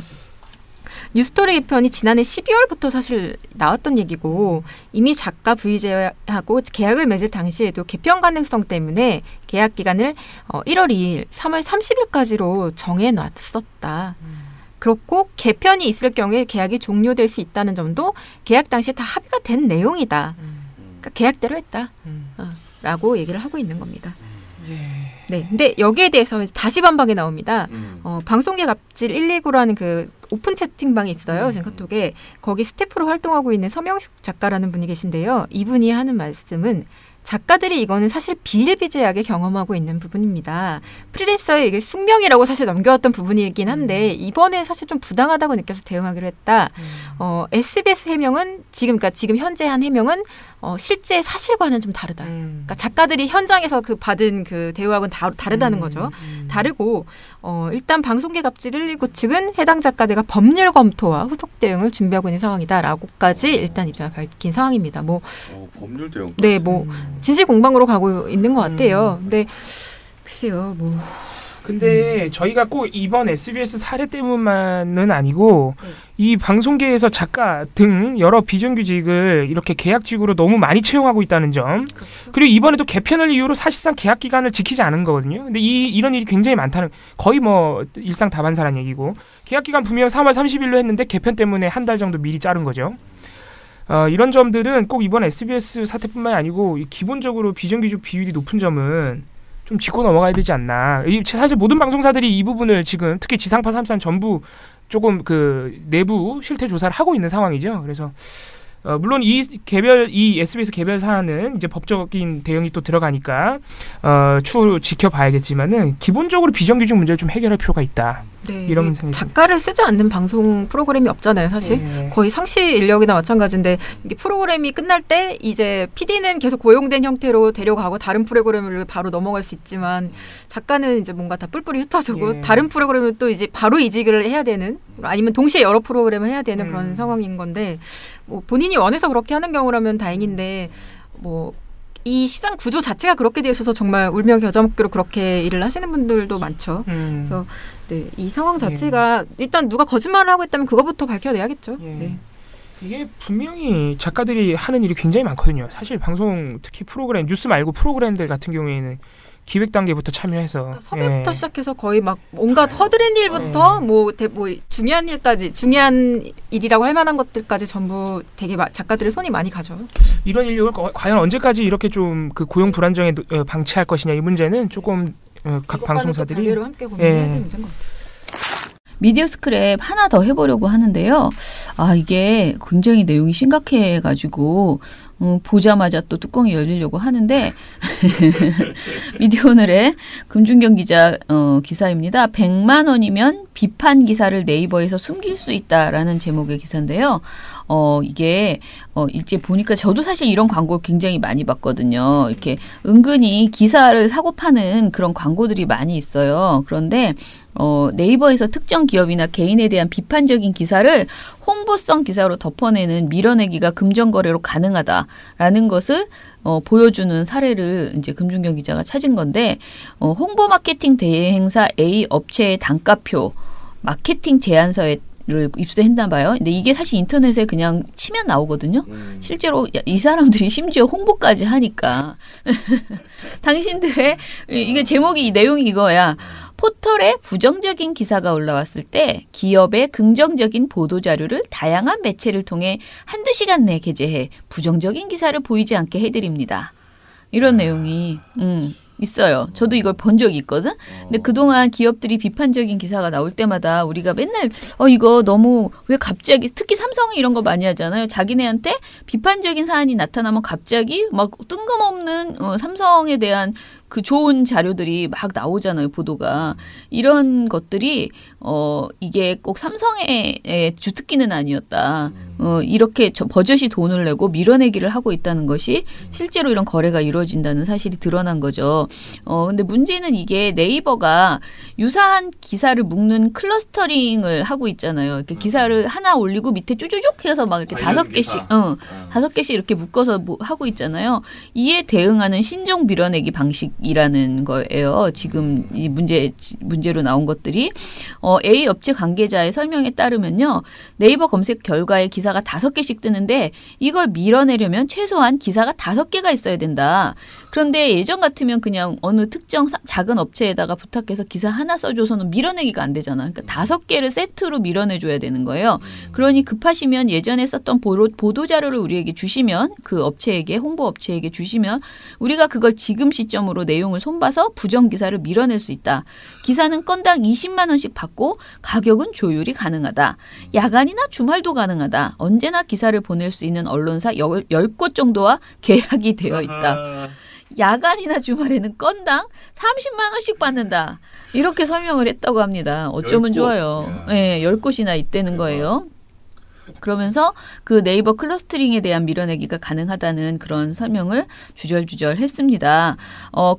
뉴스토리 개편이 지난해 12월부터 사실 나왔던 얘기고 이미 작가 VJ하고 계약을 맺을 당시에도 개편 가능성 때문에 계약 기간을 1월 2일, 3월 30일까지로 정해놨었다. 그렇고 개편이 있을 경우에 계약이 종료될 수 있다는 점도 계약 당시에 다 합의가 된 내용이다. 그러니까 계약대로 했다. 라고 얘기를 하고 있는 겁니다. 네, 근데 여기에 대해서 다시 반박이 나옵니다. 방송계 갑질 119라는 그 오픈 채팅방이 있어요. 젠카톡에. 거기 스태프로 활동하고 있는 서명식 작가라는 분이 계신데요. 이분이 하는 말씀은 작가들이 이거는 사실 비일비재하게 경험하고 있는 부분입니다. 프리랜서의 이게 숙명이라고 사실 넘겨왔던 부분이긴 한데 이번에 사실 좀 부당하다고 느껴서 대응하기로 했다. SBS 해명은 지금 현재 한 해명은 실제 사실과는 좀 다르다. 그러니까 작가들이 현장에서 그 받은 그 대우하고는 다르다는 거죠. 다르고 일단 방송계 갑질 119 측은 해당 작가들과 법률 검토와 후속 대응을 준비하고 있는 상황이다라고까지 일단 입장을 밝힌 상황입니다. 뭐 법률 대응. 네, 뭐 진실 공방으로 가고 있는 것 같아요. 근데 글쎄요, 뭐. 근데 저희가 꼭 이번 SBS 사례 때문만은 아니고 이 방송계에서 작가 등 여러 비정규직을 이렇게 계약직으로 너무 많이 채용하고 있다는 점. 그렇죠. 그리고 이번에도 개편을 이유로 사실상 계약 기간을 지키지 않은 거거든요. 근데 이런 일이 굉장히 많다는, 거의 뭐 일상 다반사란 얘기고, 계약 기간 분명 3월 30일로 했는데 개편 때문에 한 달 정도 미리 자른 거죠. 이런 점들은 꼭 이번 SBS 사태뿐만이 아니고 기본적으로 비정규직 비율이 높은 점은 좀 짚고 넘어가야 되지 않나. 사실 모든 방송사들이 이 부분을 지금 특히 지상파 3사 전부 조금 그 내부 실태 조사를 하고 있는 상황이죠. 그래서 물론 이 SBS 개별 사안은 이제 법적인 대응이 또 들어가니까 추후 지켜봐야겠지만은 기본적으로 비정규직 문제를 좀 해결할 필요가 있다. 네, 이런 생각이 작가를 쓰지 않는 방송 프로그램이 없잖아요, 사실. 네. 거의 상시 인력이나 마찬가지인데 이게 프로그램이 끝날 때 이제 PD는 계속 고용된 형태로 데려가고 다른 프로그램을 바로 넘어갈 수 있지만 작가는 이제 뭔가 다 뿔뿔이 흩어지고 다른 프로그램을 또 이제 바로 이직을 해야 되는, 아니면 동시에 여러 프로그램을 해야 되는 그런 상황인 건데, 뭐 본인이 원해서 그렇게 하는 경우라면 다행인데 뭐 이 시장 구조 자체가 그렇게 되어 있어서 정말 울며 겨자 먹기로 그렇게 일을 하시는 분들도 많죠. 그래서 네, 이 상황 자체가 일단 누가 거짓말을 하고 있다면 그거부터 밝혀내야겠죠. 네. 이게 분명히 작가들이 하는 일이 굉장히 많거든요. 사실 방송 특히 프로그램, 뉴스 말고 프로그램들 같은 경우에는 기획 단계부터 참여해서 그러니까 섭외부터 시작해서 거의 막 온갖 허드렛 일부터 뭐 중요한 일까지, 중요한 일이라고 할 만한 것들까지 전부 되게 작가들의 손이 많이 가죠. 이런 인력을 과연 언제까지 이렇게 좀 그 고용 불안정에 방치할 것이냐, 이 문제는 조금 각 방송사들이 별개로 함께 고민해야 되는 문제인 것 같아요. 미디어 스크랩 하나 더 해보려고 하는데요. 이게 굉장히 내용이 심각해가지고 보자마자 또 뚜껑이 열리려고 하는데 미디어오늘의 금준경 기자 기사입니다. 100만 원이면 비판 기사를 네이버에서 숨길 수 있다라는 제목의 기사인데요. 이게 일제 보니까 저도 사실 이런 광고 굉장히 많이 봤거든요. 이렇게 은근히 기사를 사고 파는 그런 광고들이 많이 있어요. 그런데 네이버에서 특정 기업이나 개인에 대한 비판적인 기사를 홍보성 기사로 덮어내는 밀어내기가 금전거래로 가능하다라는 것을 보여주는 사례를 이제 금준경 기자가 찾은 건데 홍보 마케팅 대행사 A 업체의 단가표 마케팅 제안서에 를 입수했나 봐요. 근데 이게 사실 인터넷에 그냥 치면 나오거든요. 실제로 이 사람들이 심지어 홍보까지 하니까 당신들의 이게 제목이 이 내용이 이거야. 포털에 부정적인 기사가 올라왔을 때 기업의 긍정적인 보도 자료를 다양한 매체를 통해 한두 시간 내에 게재해 부정적인 기사를 보이지 않게 해드립니다. 이런 내용이 있어요. 저도 이걸 본 적이 있거든. 근데 그동안 기업들이 비판적인 기사가 나올 때마다 우리가 맨날 이거 너무 왜 갑자기 특히 삼성이 이런 거 많이 하잖아요. 자기네한테 비판적인 사안이 나타나면 갑자기 막 뜬금없는 삼성에 대한 그 좋은 자료들이 막 나오잖아요. 보도가. 이런 것들이 이게 꼭 삼성의 주특기는 아니었다. 이렇게 버젓이 돈을 내고 밀어내기를 하고 있다는 것이 실제로 이런 거래가 이루어진다는 사실이 드러난 거죠. 근데 문제는 이게 네이버가 유사한 기사를 묶는 클러스터링을 하고 있잖아요. 이렇게 기사를 하나 올리고 밑에 쪼쪼쪼 해서 막 이렇게 5개씩, 5개씩 이렇게 묶어서 하고 있잖아요. 이에 대응하는 신종 밀어내기 방식이라는 거예요. 지금 이 문제로 나온 것들이. A 업체 관계자의 설명에 따르면요. 네이버 검색 결과에 기사가 5개씩 뜨는데 이걸 밀어내려면 최소한 기사가 5개가 있어야 된다. 그런데 예전 같으면 그냥 어느 특정 작은 업체에다가 부탁해서 기사 하나 써줘서는 밀어내기가 안 되잖아. 그러니까 5개를 세트로 밀어내줘야 되는 거예요. 그러니 급하시면 예전에 썼던 보도 자료를 우리에게 주시면 그 업체에게 홍보 업체에게 주시면 우리가 그걸 지금 시점으로 내용을 손봐서 부정 기사를 밀어낼 수 있다. 기사는 건당 20만 원씩 받고 가격은 조율이 가능하다. 야간이나 주말도 가능하다. 언제나 기사를 보낼 수 있는 언론사 10곳 정도와 계약이 되어 있다. 야간이나 주말에는 건당 30만 원씩 받는다. 이렇게 설명을 했다고 합니다. 어쩌면 10곳. 좋아요. 네, 10곳이나 있다는 거예요. 그러면서 그 네이버 클러스터링에 대한 밀어내기가 가능하다는 그런 설명을 주절주절 했습니다.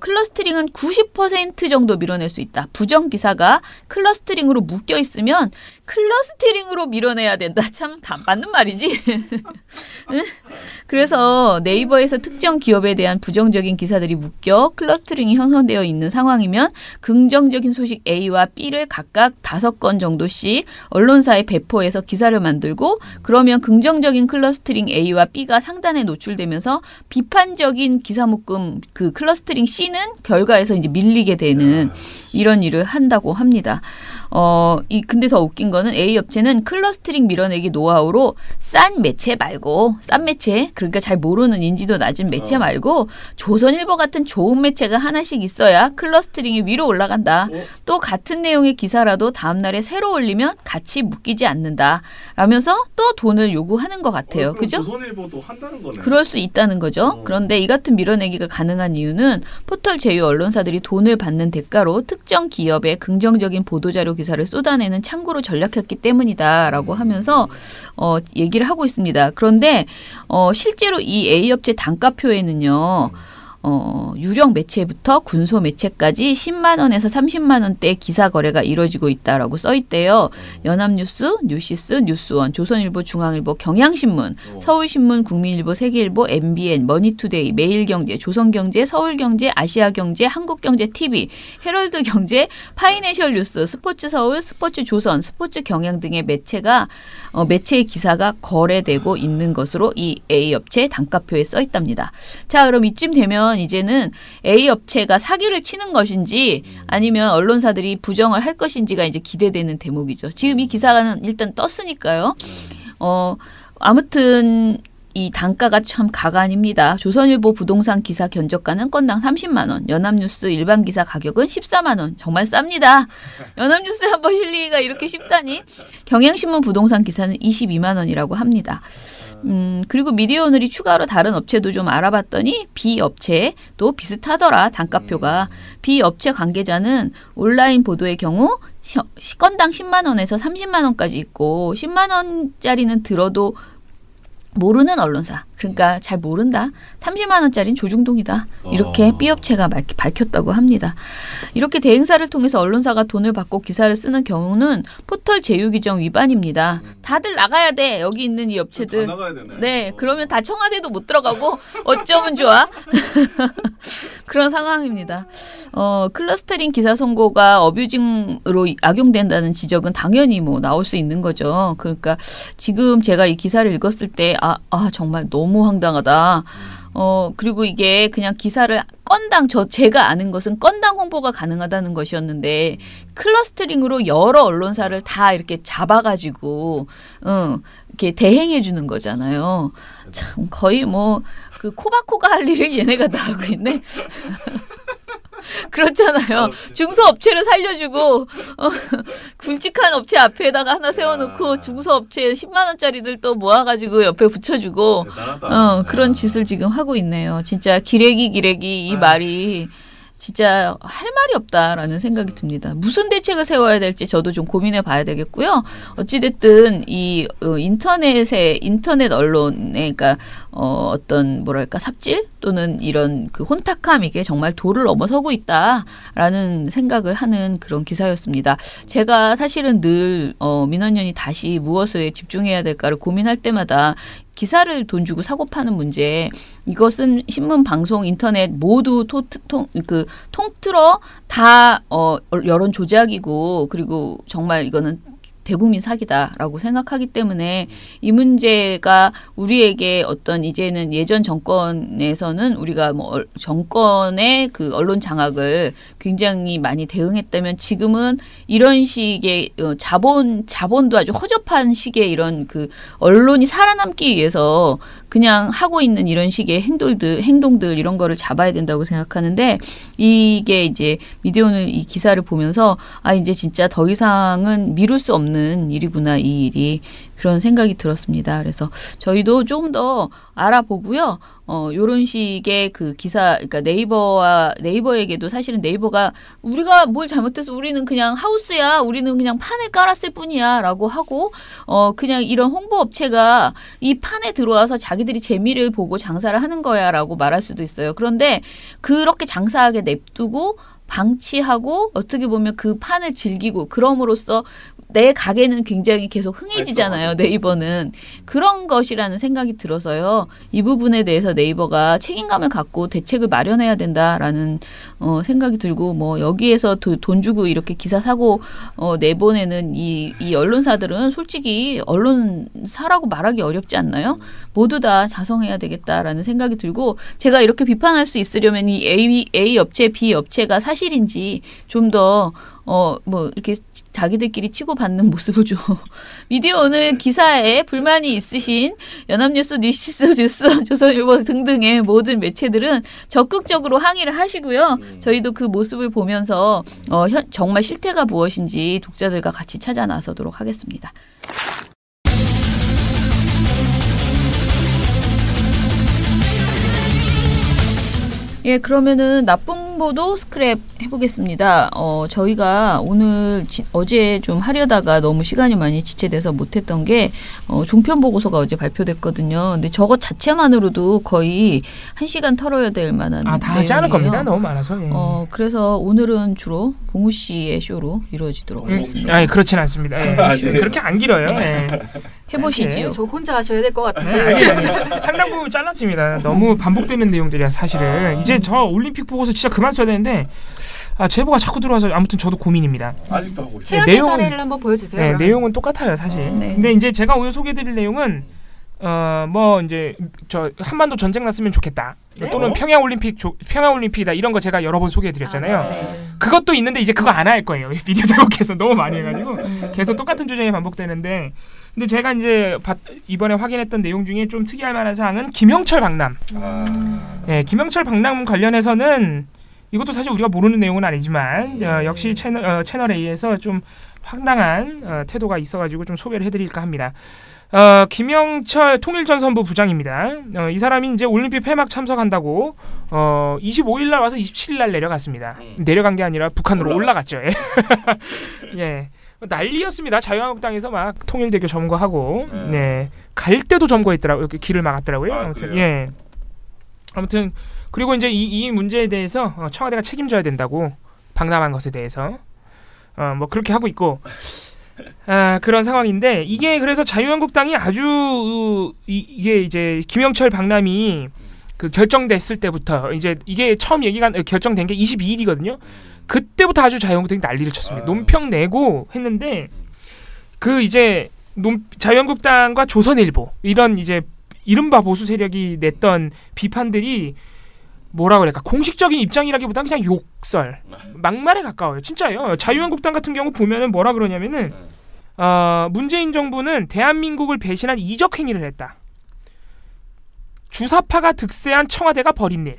클러스터링은 90% 정도 밀어낼 수 있다. 부정 기사가 클러스터링으로 묶여 있으면 클러스터링으로 밀어내야 된다. 참 다 맞는 말이지. 그래서 네이버에서 특정 기업에 대한 부정적인 기사들이 묶여 클러스터링이 형성되어 있는 상황이면 긍정적인 소식 A와 B를 각각 5건 정도씩 언론사에 배포해서 기사를 만들고 그러면 긍정적인 클러스터링 A와 B가 상단에 노출되면서 비판적인 기사 묶음 그 클러스터링 C는 결과에서 이제 밀리게 되는 이런 일을 한다고 합니다. 근데 더 웃긴 거는 A 업체는 클러스터링 밀어내기 노하우로 싼 매체 말고, 싼 매체, 그러니까 잘 모르는 인지도 낮은 매체 말고, 조선일보 같은 좋은 매체가 하나씩 있어야 클러스터링이 위로 올라간다. 또 같은 내용의 기사라도 다음날에 새로 올리면 같이 묶이지 않는다. 라면서 또 돈을 요구하는 것 같아요. 그죠? 조선일보도 한다는 거네. 그럴 수 있다는 거죠. 그런데 이 같은 밀어내기가 가능한 이유는 포털 제휴 언론사들이 돈을 받는 대가로 특정 기업의 긍정적인 보도자료 기사를 쏟아내는 창구로 전략했기 때문이다라고 하면서 얘기를 하고 있습니다. 그런데 실제로 이 A 업체 단가표에는요. 유령 매체부터 군소 매체까지 10만 원에서 30만 원대 기사 거래가 이루어지고 있다라고 써 있대요. 연합뉴스, 뉴시스, 뉴스원, 조선일보, 중앙일보, 경향신문, 서울신문, 국민일보, 세계일보, MBN, 머니투데이, 매일경제, 조선경제, 서울경제, 아시아경제, 한국경제TV, 헤럴드경제, 파이내셜뉴스, 스포츠서울, 스포츠조선, 스포츠경향 등의 매체의 기사가 거래되고 있는 것으로 이 A 업체 단가표에 써 있답니다. 자, 그럼 이쯤 되면 이제는 A 업체가 사기를 치는 것인지 아니면 언론사들이 부정을 할 것인지가 이제 기대되는 대목이죠. 지금 이 기사는 일단 떴으니까요. 아무튼 이 단가가 참 가관입니다. 조선일보 부동산 기사 견적가는 건당 30만 원, 연합뉴스 일반 기사 가격은 14만 원. 정말 쌉니다. 연합뉴스에 한번 실리기가 이렇게 쉽다니. 경향신문 부동산 기사는 22만 원이라고 합니다. 그리고 미디어오늘이 추가로 다른 업체도 좀 알아봤더니 B 업체도 비슷하더라. 단가표가. B 업체 관계자는 온라인 보도의 경우 건당 10만 원에서 30만 원까지 있고 10만 원짜리는 들어도 모르는 언론사. 그러니까 잘 모른다. 30만 원짜리는 조중동이다. 이렇게 B업체가 밝혔다고 합니다. 이렇게 대행사를 통해서 언론사가 돈을 받고 기사를 쓰는 경우는 포털 제휴 규정 위반입니다. 다들 나가야 돼. 여기 있는 이 업체들. 다 나가야 되네. 네, 그러면 다 청와대도 못 들어가고 어쩌면 좋아. 그런 상황입니다. 클러스터링 기사 송고가 어뷰징으로 악용된다는 지적은 당연히 뭐 나올 수 있는 거죠. 그러니까 지금 제가 이 기사를 읽었을 때 정말 너무 황당하다. 그리고 이게 그냥 기사를 건당 제가 아는 것은 건당 홍보가 가능하다는 것이었는데 클러스터링으로 여러 언론사를 다 이렇게 잡아가지고 이렇게 대행해 주는 거잖아요. 참 거의 뭐 그 코바코가 할 일을 얘네가 다 하고 있네. 그렇잖아요. 중소업체를 살려주고 굵직한 업체 앞에다가 하나 세워놓고 중소업체 10만 원짜리들 또 모아가지고 옆에 붙여주고 그런 짓을 지금 하고 있네요. 진짜 기레기 이 말이 진짜 할 말이 없다라는 생각이 듭니다. 무슨 대책을 세워야 될지 저도 좀 고민해 봐야 되겠고요. 어찌됐든 이 인터넷 언론에 그러니까 어떤 뭐랄까 삽질 또는 이런 그 혼탁함 이게 정말 도를 넘어서고 있다라는 생각을 하는 그런 기사였습니다. 제가 사실은 늘 민원연이 다시 무엇에 집중해야 될까를 고민할 때마다 기사를 돈 주고 사고 파는 문제, 이것은 신문, 방송, 인터넷 모두 통틀어 다 여론 조작이고, 그리고 정말 이거는 대국민 사기다라고 생각하기 때문에 이 문제가 우리에게 어떤 이제는 예전 정권에서는 우리가 뭐 정권의 그 언론 장악을 굉장히 많이 대응했다면 지금은 이런 식의 자본도 아주 허접한 식의 이런 그 언론이 살아남기 위해서 그냥 하고 있는 이런 식의 행동들 이런 거를 잡아야 된다고 생각하는데 이게 이제 미디어오늘 이 기사를 보면서 이제 진짜 더 이상은 미룰 수 없는 일이구나 이 일이 그런 생각이 들었습니다. 그래서 저희도 조금 더 알아보고요. 요런 식의 그 기사, 그러니까 네이버에게도 사실은 네이버가 우리가 뭘 잘못해서 우리는 그냥 하우스야, 우리는 그냥 판을 깔았을 뿐이야 라고 하고, 그냥 이런 홍보 업체가 이 판에 들어와서 자기들이 재미를 보고 장사를 하는 거야 라고 말할 수도 있어요. 그런데 그렇게 장사하게 냅두고 방치하고 어떻게 보면 그 판을 즐기고 그럼으로써 내 가게는 굉장히 계속 흥해지잖아요. 네이버는. 그런 것이라는 생각이 들어서요. 이 부분에 대해서 네이버가 책임감을 갖고 대책을 마련해야 된다라는 생각이 들고 뭐 여기에서 돈 주고 이렇게 기사 사고 내보내는 이 언론사들은 솔직히 언론사라고 말하기 어렵지 않나요? 모두 다 자성해야 되겠다라는 생각이 들고 제가 이렇게 비판할 수 있으려면 이 A 업체, B 업체가 사실인지 좀 더 뭐 이렇게 자기들끼리 치고받는 모습을 좀 미디어 오늘 기사에 불만이 있으신 연합뉴스, 뉴시스, 뉴스, 조선일보 등등의 모든 매체들은 적극적으로 항의를 하시고요. 저희도 그 모습을 보면서 정말 실태가 무엇인지 독자들과 같이 찾아 나서도록 하겠습니다. 예, 그러면은 나쁜 보도 스크랩 해보겠습니다. 저희가 오늘 어제 좀 하려다가 너무 시간이 많이 지체돼서 못했던 게 종편 보고서가 어제 발표됐거든요. 근데 저것 자체만으로도 거의 1시간 털어야 될 만한 다 하지 않을 겁니다. 너무 많아서. 예. 그래서 오늘은 주로 봉우 씨의 쇼로 이루어지도록 하겠습니다. 그렇진 않습니다. 예. 네. 그렇게 안 길어요. 예. 해보시죠. 저 혼자 하셔야 될 것 같은데. 아니. 상당 부분 잘랐습니다. 너무 반복되는 내용들이야 사실은. 이제 저 올림픽 보고서 진짜 그만 써야 되는데 제보가 자꾸 들어와서 아무튼 저도 고민입니다. 아직도 하고 있어요. 최악의 사례를 한번 보여주세요. 네, 내용은 똑같아요 사실. 네. 근데 이제 제가 오늘 소개해드릴 내용은 뭐 이제 저 한반도 전쟁 났으면 좋겠다. 네? 또는 평양 올림픽이다 이런 거 제가 여러 번 소개해드렸잖아요. 네. 그것도 있는데 이제 그거 안 할 거예요. 미디어 제목에서 너무 많이 해가지고 계속 똑같은 주장이 반복되는데. 근데 제가 이제 이번에 확인했던 내용 중에 좀 특이할 만한 사항은 김영철 박람. 네, 김영철 박람 관련해서는 이것도 사실 우리가 모르는 내용은 아니지만 역시 채널 A에서 좀 황당한 태도가 있어가지고 좀 소개를 해드릴까 합니다. 김영철 통일전선부 부장입니다. 이 사람이 이제 올림픽 폐막 참석한다고 25일 날 와서 27일 날 내려갔습니다. 내려간 게 아니라 북한으로 올라갔죠. 예. 난리였습니다. 자유한국당에서 막 통일대교 점거하고 네. 갈 때도 점거했더라고요. 길을 막았더라고요. 아무튼 예. 아무튼 그리고 이제 이 문제에 대해서 청와대가 책임져야 된다고 방남한 것에 대해서 뭐 그렇게 하고 있고 그런 상황인데 이게 그래서 자유한국당이 아주 이게 이제 김영철 방남이 그 결정됐을 때부터 이제 이게 처음 얘기가 결정된 게 22일이거든요. 그때부터 아주 자유한국당이 난리를 쳤습니다. 논평 내고 했는데 그 이제 자유한국당과 조선일보 이런 이제 이른바 보수 세력이 냈던 비판들이 뭐라 그럴까 공식적인 입장이라기보다는 그냥 욕설, 막말에 가까워요. 진짜요. 자유한국당 같은 경우 보면은 뭐라 그러냐면은 문재인 정부는 대한민국을 배신한 이적 행위를 했다. 주사파가 득세한 청와대가 벌인 일.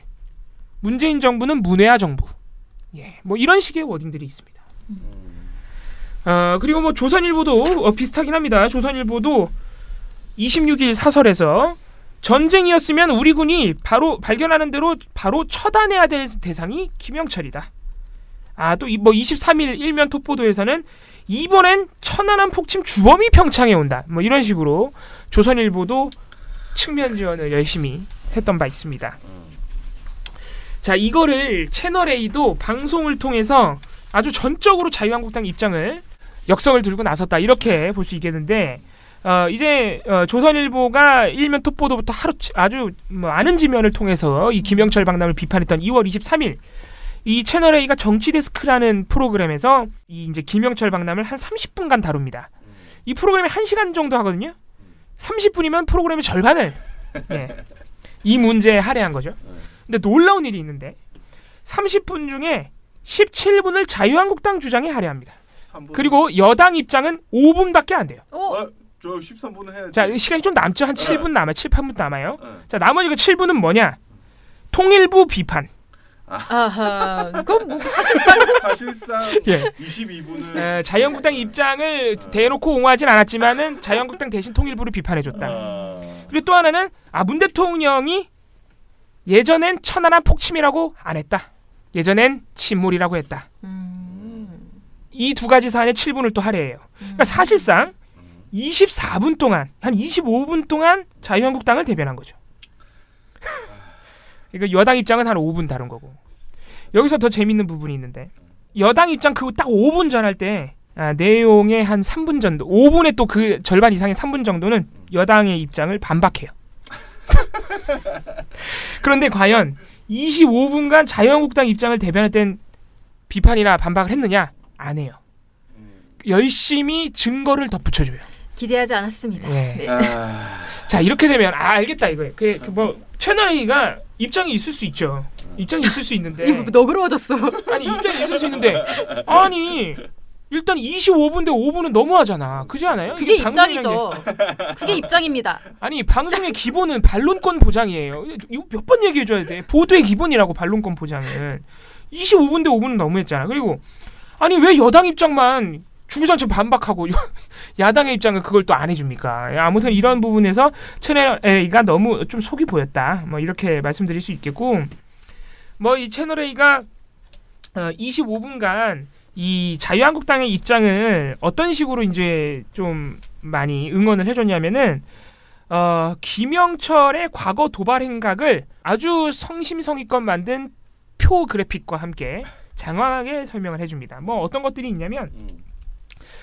문재인 정부는 문외하 정부. 예, 뭐 이런 식의 워딩들이 있습니다. 그리고 뭐 조선일보도 비슷하긴 합니다. 조선일보도 26일 사설에서 전쟁이었으면 우리 군이 바로 발견하는 대로 바로 처단해야 될 대상이 김영철이다. 또 뭐 23일 일면 톱보도에서는 이번엔 천안함 폭침 주범이 평창에 온다. 뭐 이런 식으로 조선일보도 측면 지원을 열심히 했던 바 있습니다. 자, 이거를 채널A도 방송을 통해서 아주 전적으로 자유한국당 입장을 역성을 들고 나섰다. 이렇게 볼 수 있겠는데 이제 조선일보가 일면 톱보도부터 아주 아는 지면을 통해서 이 김영철 방남을 비판했던 2월 23일 이 채널A가 정치데스크라는 프로그램에서 이 이제 김영철 방남을 한 30분간 다룹니다. 이 프로그램이 1시간 정도 하거든요. 30분이면 프로그램의 절반을 이 문제에 할애한 거죠. 근데 놀라운 일이 있는데 30분 중에 17분을 자유한국당 주장에 할애합니다. 3분. 그리고 여당 입장은 5분밖에 안 돼요. 저 13분은 해야지. 자, 시간이 좀 남죠. 한 7분 남아요. 7, 8분 남아요. 자, 나머지 그 7분은 뭐냐? 통일부 비판. 아하, 그건 뭐 사실상 예. 22분은 자유한국당 입장을 대놓고 옹호하진 않았지만은 자유한국당 대신 통일부를 비판해줬다. 그리고 또 하나는 문 대통령이 예전엔 천안함 폭침이라고 안 했다. 예전엔 침몰이라고 했다. 이 두 가지 사안에 7분을 또 할애해요. 그러니까 사실상 24분 동안, 한 25분 동안 자유한국당을 대변한 거죠. 이거 여당 입장은 한 5분 다룬 거고. 여기서 더 재밌는 부분이 있는데 여당 입장 그 딱 5분 전할 때 내용의 한 3분 정도, 5분의 또 그 절반 이상의 3분 정도는 여당의 입장을 반박해요. 그런데 과연 25분간 자유한국당 입장을 대변할 땐 비판이나 반박을 했느냐? 안 해요. 열심히 증거를 덧붙여줘요. 기대하지 않았습니다. 네. 네. 자, 이렇게 되면 알겠다 이거예요. 뭐 채널A가 입장이 있을 수 있죠. 입장이 있을 수 있는데 이거 너그러워졌어. 아니 입장이 있을 수 있는데 아니 일단 25분인데 5분은 너무하잖아. 그렇지 않아요? 그게 입장이죠. 그게 입장입니다. 아니 방송의 기본은 반론권 보장이에요. 이거 몇 번 얘기해줘야 돼. 보도의 기본이라고 반론권 보장은. 25분인데 5분은 너무했잖아. 그리고 아니 왜 여당 입장만 주구장창 반박하고 야당의 입장은 그걸 또 안 해줍니까? 아무튼 이런 부분에서 채널A가 너무 좀 속이 보였다. 뭐 이렇게 말씀드릴 수 있겠고, 뭐 이 채널A가 25분간 이 자유한국당의 입장을 어떤 식으로 이제 좀 많이 응원을 해줬냐면은 김영철의 과거 도발 행각을 아주 성심성의껏 만든 표 그래픽과 함께 장황하게 설명을 해줍니다. 뭐 어떤 것들이 있냐면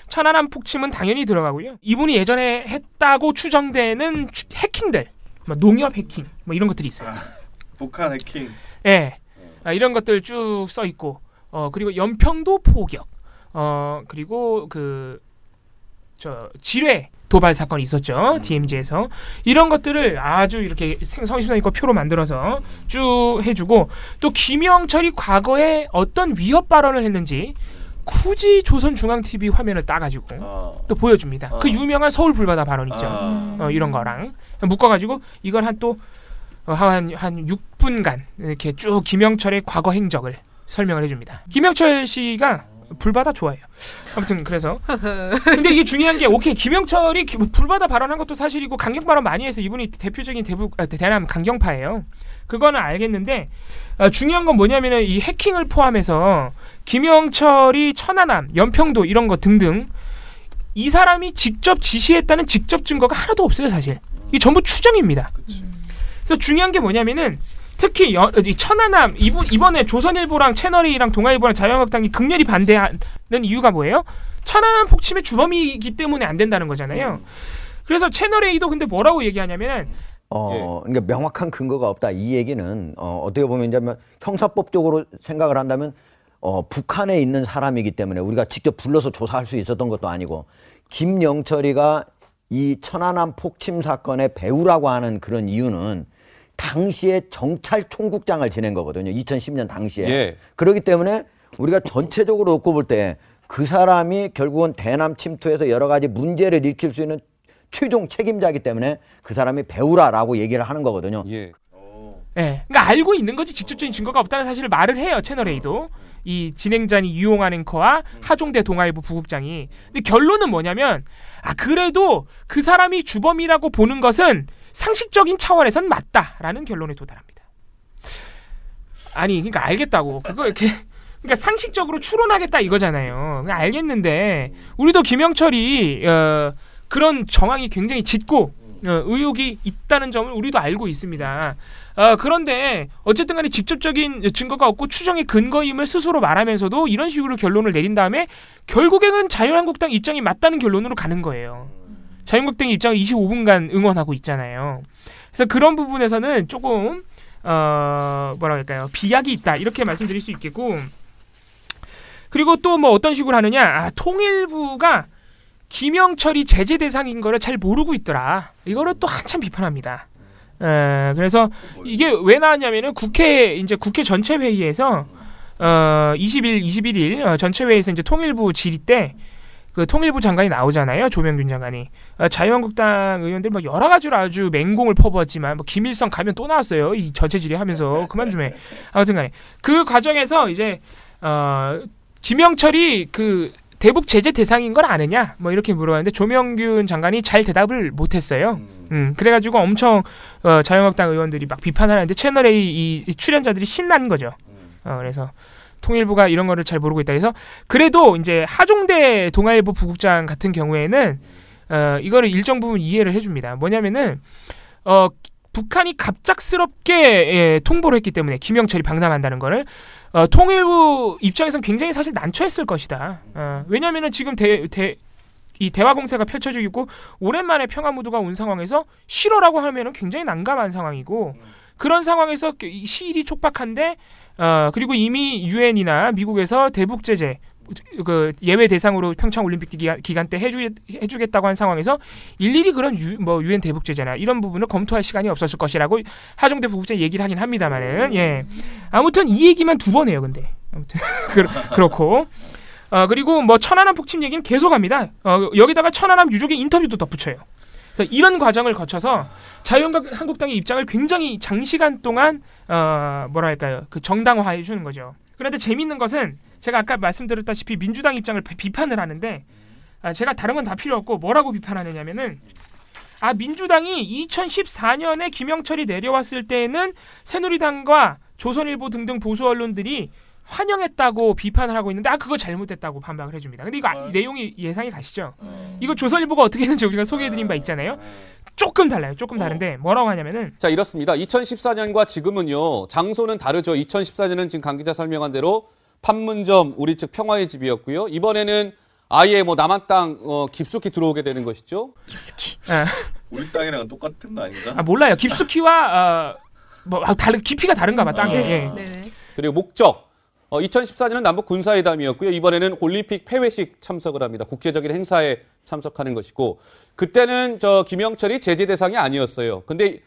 천안함 폭침은 당연히 들어가고요. 이분이 예전에 했다고 추정되는 해킹들, 뭐 농협 해킹, 뭐 이런 것들이 있어요. 북한 해킹. 예, 이런 것들 쭉 써 있고, 그리고 연평도 포격, 그리고 지뢰 도발 사건이 있었죠. DMZ에서 이런 것들을 아주 이렇게 성심성의껏 표로 만들어서 쭉 해주고, 또 김영철이 과거에 어떤 위협 발언을 했는지 굳이 조선중앙TV 화면을 따가지고 또 보여줍니다. 그 유명한 서울 불바다 발언 있죠. 이런 거랑 묶어가지고 이걸 한 6분간 이렇게 쭉 김영철의 과거 행적을 설명을 해줍니다. 김영철 씨가 불바다 좋아해요. 아무튼 그래서 근데 이게 중요한 게 오케이 김영철이 불바다 발언한 것도 사실이고 강경 발언 많이 해서 이분이 대표적인 대남 강경파예요. 그거는 알겠는데 중요한 건 뭐냐면은 이 해킹을 포함해서 김영철이 천안함, 연평도 이런 거 등등 이 사람이 직접 지시했다는 직접 증거가 하나도 없어요, 사실. 이게 전부 추정입니다. 그래서 중요한 게 뭐냐면은 특히 이 천안함 이번에 조선일보랑 채널A랑 동아일보랑 자유한국당이 극렬히 반대하는 이유가 뭐예요? 천안함 폭침의 주범이기 때문에 안 된다는 거잖아요. 그래서 채널A도 근데 뭐라고 얘기하냐면은 그러니까 명확한 근거가 없다. 이 얘기는 어떻게 보면 이제 형사법적으로 생각을 한다면 북한에 있는 사람이기 때문에 우리가 직접 불러서 조사할 수 있었던 것도 아니고 김영철이가 이 천안함 폭침 사건의 배우라고 하는 그런 이유는 당시에 정찰총국장을 지낸 거거든요. 2010년 당시에. 예. 그렇기 때문에 우리가 전체적으로 놓고 볼 때 그 사람이 결국은 대남 침투에서 여러 가지 문제를 일으킬 수 있는 최종 책임자이기 때문에 그 사람이 배우라라고 얘기를 하는 거거든요. 예. 네, 그러니까 알고 있는 거지 직접적인 증거가 없다는 사실을 말을 해요. 채널A도. 이 진행자니 유용한 앵커와 하종대 동아일보 부국장이. 근데 결론은 뭐냐면 그래도 그 사람이 주범이라고 보는 것은 상식적인 차원에선 맞다라는 결론에 도달합니다. 아니 그러니까 알겠다고. 그거 이렇게 그러니까 상식적으로 추론하겠다 이거잖아요. 알겠는데 우리도 김영철이 그런 정황이 굉장히 짙고 의혹이 있다는 점을 우리도 알고 있습니다. 그런데 어쨌든 간에 직접적인 증거가 없고 추정의 근거임을 스스로 말하면서도 이런 식으로 결론을 내린 다음에 결국에는 자유한국당 입장이 맞다는 결론으로 가는 거예요. 자유한국당의 입장을 25분간 응원하고 있잖아요. 그래서 그런 부분에서는 조금 뭐라 할까요? 비약이 있다 이렇게 말씀드릴 수 있겠고 그리고 또 뭐 어떤 식으로 하느냐 통일부가 김영철이 제재 대상인 거를 잘 모르고 있더라. 이거를 또 한참 비판합니다. 그래서 이게 왜 나왔냐면은 국회 전체 회의에서 21일 전체 회의에서 이제 통일부 질의 때 그 통일부 장관이 나오잖아요. 조명균 장관이. 자유한국당 의원들 뭐 여러 가지로 아주 맹공을 퍼부었지만 뭐 김일성 가면 또 나왔어요. 이 전체 질의하면서 그만 좀 해. 아무튼간에 그 과정에서 이제 김영철이 그 대북 제재 대상인 걸 아느냐? 뭐 이렇게 물어봤는데 조명균 장관이 잘 대답을 못했어요. 그래가지고 엄청 자유한국당 의원들이 막 비판하는데 채널A 이 출연자들이 신난 거죠. 그래서 통일부가 이런 거를 잘 모르고 있다. 그래서 그래도 이제 하종대 동아일보 부국장 같은 경우에는 이거를 일정 부분 이해를 해줍니다. 뭐냐면은 북한이 갑작스럽게 통보를 했기 때문에 김영철이 방남한다는 거를 통일부 입장에서는 굉장히 사실 난처했을 것이다. 왜냐하면은 지금 이 대화 공세가 펼쳐지고 있고 오랜만에 평화 무드가 온 상황에서 싫어라고 하면은 굉장히 난감한 상황이고 그런 상황에서 시일이 촉박한데 그리고 이미 유엔이나 미국에서 대북 제재 그 예외 대상으로 평창 올림픽 기간 때 해주겠다고 한 상황에서 일일이 그런 유엔 대북 제재나 이런 부분을 검토할 시간이 없었을 것이라고 하종대 부국장이 얘기를 하긴 합니다만은 예 아무튼 이 얘기만 2번 해요. 근데 아무튼 그렇고 그리고 뭐 천안함 폭침 얘기는 계속합니다. 여기다가 천안함 유족의 인터뷰도 덧붙여요. 그래서 이런 과정을 거쳐서 자유한국당의 입장을 굉장히 장시간 동안 뭐랄까요 그 정당화해 주는 거죠. 그런데 재밌는 것은 제가 아까 말씀드렸다시피 민주당 입장을 비판을 하는데 제가 다른 건 다 필요 없고 뭐라고 비판하느냐면은 민주당이 2014년에 김영철이 내려왔을 때에는 새누리당과 조선일보 등등 보수 언론들이 환영했다고 비판을 하고 있는데 그거 잘못됐다고 반박을 해줍니다. 근데 이거 내용이 예상이 가시죠? 이거 조선일보가 어떻게 했는지 우리가 소개해드린 바 있잖아요. 조금 달라요. 조금 다른데 뭐라고 하냐면은 자 이렇습니다. 2014년과 지금은요. 장소는 다르죠. 2014년은 지금 강 기자 설명한 대로 판문점 우리 측 평화의 집이었고요. 이번에는 아예 뭐 남한 땅 깊숙이 들어오게 되는 것이죠. 깊숙이. 우리 땅이랑 똑같은 거 아닌가? 몰라요. 깊숙이와 깊이가 다른가 봐 땅에. 예. 그리고 목적. 2014년은 남북 군사회담이었고요. 이번에는 올림픽 폐회식 참석을 합니다. 국제적인 행사에 참석하는 것이고 그때는 김영철이 제재 대상이 아니었어요. 근데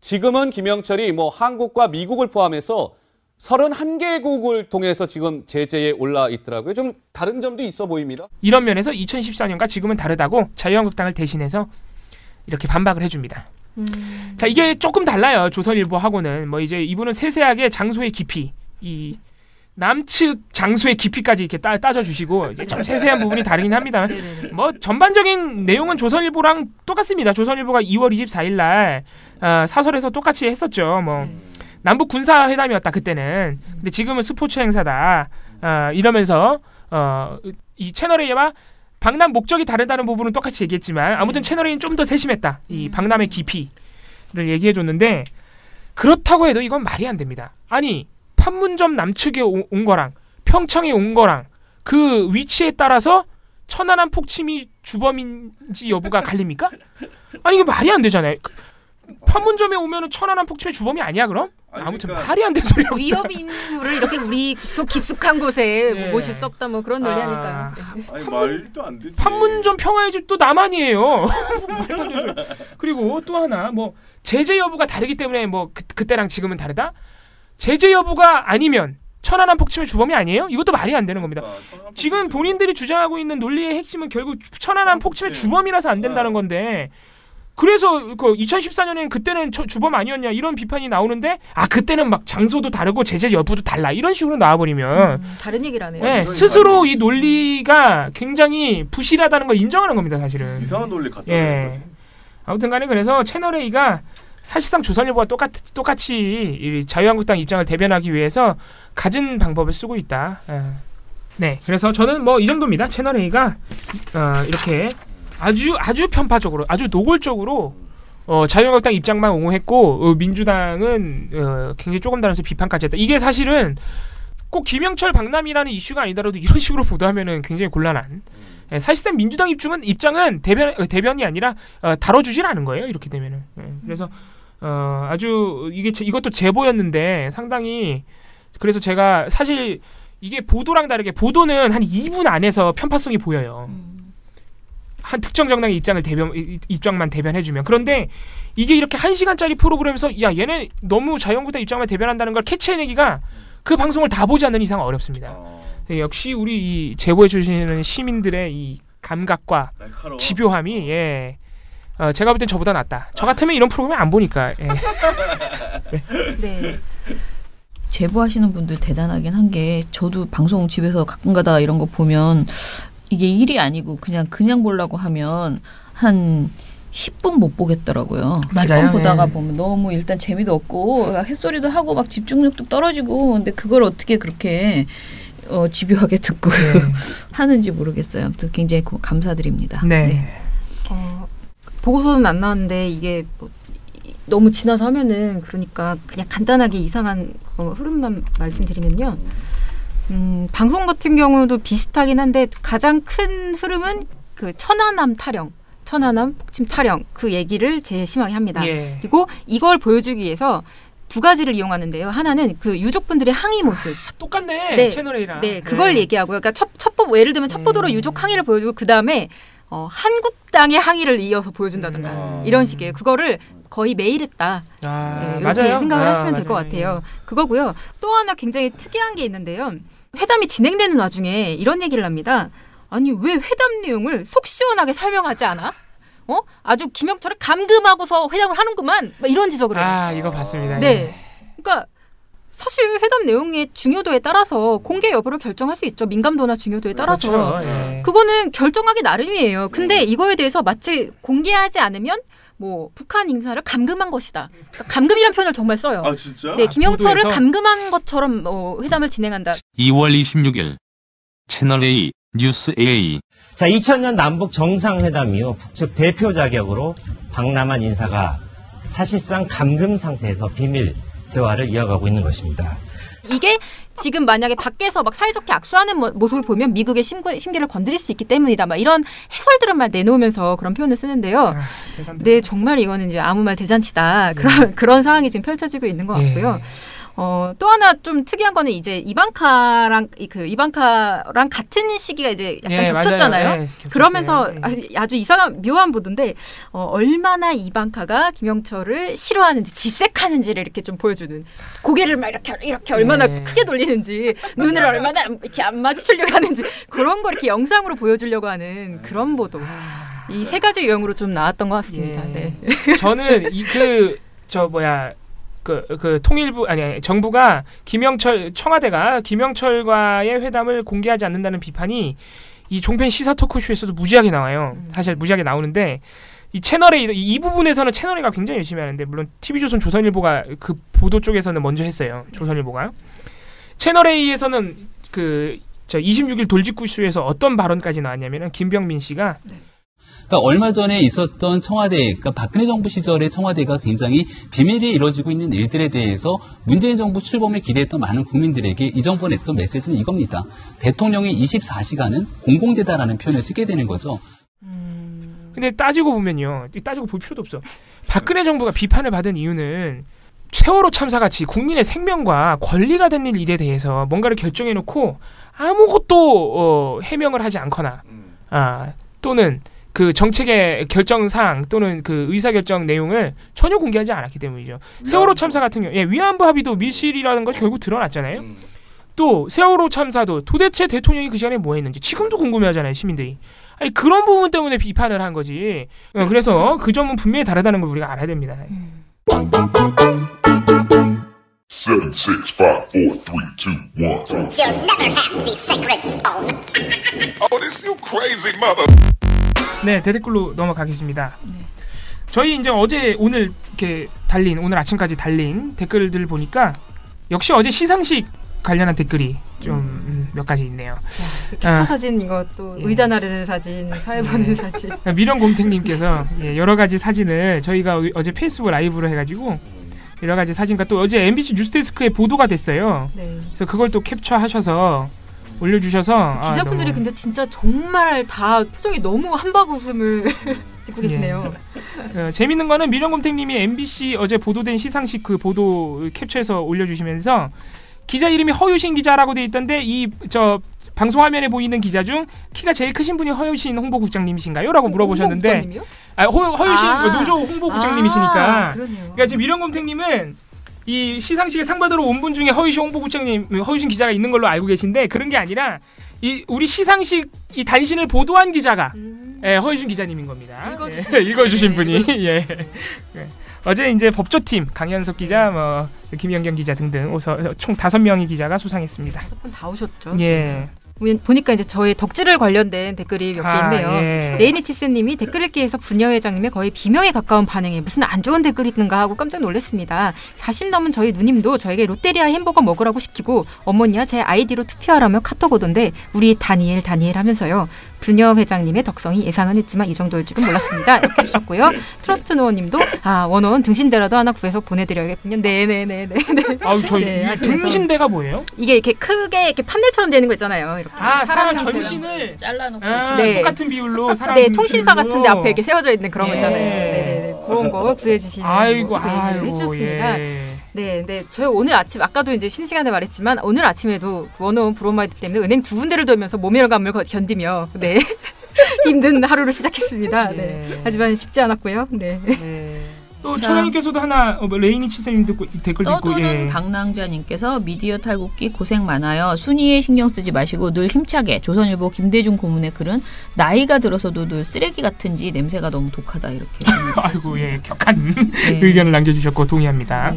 지금은 김영철이 뭐 한국과 미국을 포함해서 31개국을 통해서 지금 제재에 올라 있더라고요. 좀 다른 점도 있어 보입니다. 이런 면에서 2014년과 지금은 다르다고 자유한국당을 대신해서 이렇게 반박을 해줍니다. 자 이게 조금 달라요. 조선일보하고는 뭐 이제 이분은 세세하게 장소의 깊이 이 남측 장소의 깊이까지 이렇게 따져주시고 이제 좀 세세한 부분이 다르긴 합니다만 뭐 전반적인 내용은 조선일보랑 똑같습니다. 조선일보가 2월 24일 날 사설에서 똑같이 했었죠. 뭐 남북 군사회담이었다 그때는. 근데 지금은 스포츠 행사다. 이러면서 이 채널A와 박람 목적이 다르다는 부분은 똑같이 얘기했지만 아무튼 채널A는 좀 더 세심했다. 이 박람의 깊이를 얘기해줬는데 그렇다고 해도 이건 말이 안 됩니다. 아니 판문점 남측에 온 거랑 평창에 온 거랑 그 위치에 따라서 천안함 폭침이 주범인지 여부가 갈립니까? 아니 이게 말이 안 되잖아요. 판문점에 오면은 천안함 폭침의 주범이 아니야 그럼? 아무튼 그러니까 말이 안 되는 소리야. 위협 인물을 이렇게 우리 또 깊숙한 곳에 예. 모실 수 없다 뭐 그런 논리 아닐까요? 아니 말도 안 되지. 판문점 평화의 집도 남한이에요. 말도 안 되는 소리. 그리고 또 하나 뭐 제재 여부가 다르기 때문에 뭐 그때랑 지금은 다르다? 제재 여부가 아니면 천안함 폭침의 주범이 아니에요? 이것도 말이 안 되는 겁니다. 지금 본인들이 주장하고 있는 논리의 핵심은 결국 천안함 폭침의 주범이라서 안 된다는 건데 그래서 그 2014년에는 그때는 주범 아니었냐 이런 비판이 나오는데 그때는 막 장소도 다르고 제재 여부도 달라 이런 식으로 나와버리면 다른 얘기라네요. 네, 스스로 이 논리가 굉장히 부실하다는 걸 인정하는 겁니다 사실은. 이상한 논리 갖다 예. 거지. 아무튼간에 그래서 채널A가 사실상 조선일보와 똑같이 이 자유한국당 입장을 대변하기 위해서 갖은 방법을 쓰고 있다. 네, 그래서 저는 뭐 이 정도입니다. 채널A가 이렇게 아주 편파적으로, 아주 노골적으로 자유한국당 입장만 옹호했고 민주당은 굉장히 조금 다르면서 비판까지 했다. 이게 사실은 꼭 김영철 박람이라는 이슈가 아니더라도 이런 식으로 보도하면은 굉장히 곤란한. 사실상 민주당 입장은 대변이 아니라 다뤄주질 않은 거예요. 이렇게 되면은. 그래서 아주 이것도 제보였는데 상당히 그래서 제가 사실 이게 보도랑 다르게 보도는 한 2분 안에서 편파성이 보여요. 한 특정 정당의 입장만 대변해주면. 그런데 이게 이렇게 1시간짜리 프로그램에서 야 얘네 너무 자유한국당 입장만 대변한다는 걸 캐치해내기가 그 방송을 다 보지 않는 이상 어렵습니다. 역시 우리 이 제보해주시는 시민들의 이 감각과 날카로워. 집요함이 제가 볼 땐 저보다 낫다. 저 같으면 이런 프로그램 안 보니까. 네. 제보하시는 분들 대단하긴 한 게 저도 방송 집에서 가끔가다 이런 거 보면 이게 일이 아니고 그냥 보려고 하면 한 10분 못 보겠더라고요. 맞아요. 10분 보다가 보면 너무 일단 재미도 없고 햇소리도 하고 막 집중력도 떨어지고 근데 그걸 어떻게 그렇게 집요하게 듣고 하는지 모르겠어요. 아무튼 굉장히 감사드립니다. 네. 보고서는 안 나왔는데 이게 뭐 너무 지나서 하면은 그러니까 그냥 간단하게 이상한 흐름만 말씀드리면요. 방송 같은 경우도 비슷하긴 한데 가장 큰 흐름은 그 천안함 폭침 타령 그 얘기를 제일 심하게 합니다. 예. 그리고 이걸 보여주기 위해서 두 가지를 이용하는데요. 하나는 그 유족분들의 항의 모습. 똑같네. 네. 채널A랑. 네, 그걸 얘기하고요. 그러니까 예를 들면 첫 보도로 유족 항의를 보여주고 그 다음에 한국당의 항의를 이어서 보여준다든가 이런 식이에요. 그거를 거의 매일 했다. 네, 이렇게 맞아요. 생각을 하시면 될 것 같아요. 그거고요. 또 하나 굉장히 특이한 게 있는데요. 회담이 진행되는 와중에 이런 얘기를 합니다. 아니 왜 회담 내용을 속 시원하게 설명하지 않아? 아주 김영철을 감금하고서 회담을 하는구만. 막 이런 지적을 해요. 이거 봤습니다. 네. 그러니까 사실 회담 내용의 중요도에 따라서 공개 여부를 결정할 수 있죠. 민감도나 중요도에 따라서. 그렇죠. 예. 그거는 결정하기 나름이에요. 근데 이거에 대해서 마치 공개하지 않으면 뭐 북한 인사를 감금한 것이다. 그러니까 감금이라는 표현을 정말 써요. 아 진짜? 네, 김영철을 보도에서? 감금한 것처럼 회담을 진행한다. 2월 26일 채널A 뉴스 AA. 자, 2000년 남북 정상회담 이후 북측 대표 자격으로 박람한 인사가 사실상 감금 상태에서 비밀 대화를 이어가고 있는 것입니다. 이게 지금 만약에 밖에서 막 사이좋게 악수하는 모습을 보면 미국의 심기를 건드릴 수 있기 때문이다. 막 이런 해설들을 막 내놓으면서 그런 표현을 쓰는데요. 네, 정말 이거는 이제 아무 말 대잔치다. 그런 상황이 지금 펼쳐지고 있는 것 같고요. 또 하나 좀 특이한 거는 이제 이방카랑 같은 시기가 이제 약간 겹쳤잖아요. 네, 그러면서 아주 이상한 묘한 보도인데 얼마나 이방카가 김영철을 싫어하는지 질색하는지를 이렇게 좀 보여주는 고개를 막 이렇게 얼마나 크게 돌리는지 눈을 얼마나 이렇게 안 마주치려고 하는지 그런 걸 이렇게 영상으로 보여주려고 하는 그런 보도. 이 세 가지 유형으로 좀 나왔던 것 같습니다. 네. 저는 통일부 정부가 청와대가 김영철과의 회담을 공개하지 않는다는 비판이 이 종편 시사 토크쇼에서도 무지하게 나와요. 사실 무지하게 나오는데 이 채널A 이 부분에서는 채널A가 굉장히 열심히 하는데 물론 TV조선 조선일보가 그 보도 쪽에서는 먼저 했어요. 조선일보가 채널A에서는 그 저 26일 돌직구쇼에서 어떤 발언까지 나왔냐면은 김병민 씨가 그러니까 얼마 전에 있었던 청와대, 그러니까 박근혜 정부 시절의 청와대가 굉장히 비밀리에 이루어지고 있는 일들에 대해서 문재인 정부 출범을 기대했던 많은 국민들에게 이 정부가 냈던 메시지는 이겁니다. 대통령의 24시간은 공공재다라는 표현을 쓰게 되는 거죠. 근데 따지고 보면요. 따지고 볼 필요도 없어. 박근혜 정부가 비판을 받은 이유는 세월호 참사같이 국민의 생명과 권리가 된 일에 대해서 뭔가를 결정해놓고 아무것도 해명을 하지 않거나 또는 그 정책의 결정사항 또는 그 의사결정 내용을 전혀 공개하지 않았기 때문이죠. 세월호 참사 같은 경우 위안부 합의도 밀실이라는 것이 결국 드러났잖아요. 또 세월호 참사도 도대체 대통령이 그 시간에 뭐 했는지 지금도 궁금해하잖아요. 시민들이. 아니 그런 부분 때문에 비판을 한 거지. 그래서 그 점은 분명히 다르다는 걸 우리가 알아야 됩니다. 7, 6, 5, 4, 3, 2, 1. You'll never have the sacred stone. Oh, this you crazy mother. 네, 대댓글로 넘어가겠습니다. 저희 이제 어제 오늘 이렇게 달린 오늘 아침까지 달린 댓글들 보니까 역시 어제 시상식 관련한 댓글이 좀 몇 가지 있네요. 캡처 사진 이거 또 의자 나르는 사진, 사회 보는 사진. 미련곰탱님께서 여러 가지 사진을 저희가 어제 페이스북 라이브로 해가지고 여러 가지 사진과 또 어제 MBC 뉴스데스크에 보도가 됐어요. 네. 그래서 그걸 또 캡처하셔서 올려주셔서 기자분들이 너무... 근데 진짜 정말 다 표정이 너무 한박 웃음을 짓고 계시네요. 재밌는 거는 미련곰탱님이 MBC 어제 보도된 시상식 그 보도 캡처해서 올려주시면서 기자 이름이 허유신 기자라고 돼 있던데 이 방송 화면에 보이는 기자 중 키가 제일 크신 분이 허유신 홍보국장님이신가요? 라고 물어보셨는데 허유신 노조 홍보국장님이시니까 그러니까 지금 미련곰탱님은 이 시상식에 상 받으러 온 분 중에 허유신 홍보국장님, 허유신 기자가 있는 걸로 알고 계신데 그런 게 아니라 이 우리 시상식 이 단신을 보도한 기자가 허유신 기자님인 겁니다. 읽어주신 분이 어제 이제 법조팀 강현석 기자, 김연경 기자 등등 총 5명의 기자가 수상했습니다. 5분 다 오셨죠? 예. 보니까 이제 저희 덕질을 관련된 댓글이 몇 개 있네요. 예. 레이니치스님이 댓글 읽기에서 분녀 회장님의 거의 비명에 가까운 반응에 무슨 안 좋은 댓글이 있는가 하고 깜짝 놀랐습니다. 40 넘은 저희 누님도 저에게 롯데리아 햄버거 먹으라고 시키고 어머니와 제 아이디로 투표하라며 카톡 오던데 우리 다니엘 하면서요. 분녀 회장님의 덕성이 예상은 했지만 이 정도일 줄은 몰랐습니다. 이렇게 해주셨고요. 트러스트 노어님도 원어원 등신대라도 하나 구해서 보내드려야겠군요. 네네네네. 저희 등신대가 뭐예요? 이게 이렇게 크게 이렇게 판넬처럼 되는 거 있잖아요. 이렇게 사람 전신을 잘라놓고 똑같은 비율로 사람 통신사 같은데 앞에 이렇게 세워져 있는 그런 거 있잖아요. 네네네. 그런 거 구해주시는 해주셨습니다. 네, 저희 오늘 아침 아까도 이제 쉬는 시간에 말했지만 오늘 아침에도 원어원 브로마이드 때문에 은행 2군데를 돌면서 모멸감을 견디며 힘든 하루를 시작했습니다. 하지만 쉽지 않았고요. 또 초장님께서도 하나 레이니 치세님도 댓글도 있고 떠도는 방랑자님께서 미디어 탈곡기 고생 많아요. 순위에 신경 쓰지 마시고 늘 힘차게. 조선일보 김대중 고문의 글은 나이가 들어서도 늘 쓰레기 같은지 냄새가 너무 독하다 이렇게. 아이고 격한 의견을 남겨주셨고 동의합니다.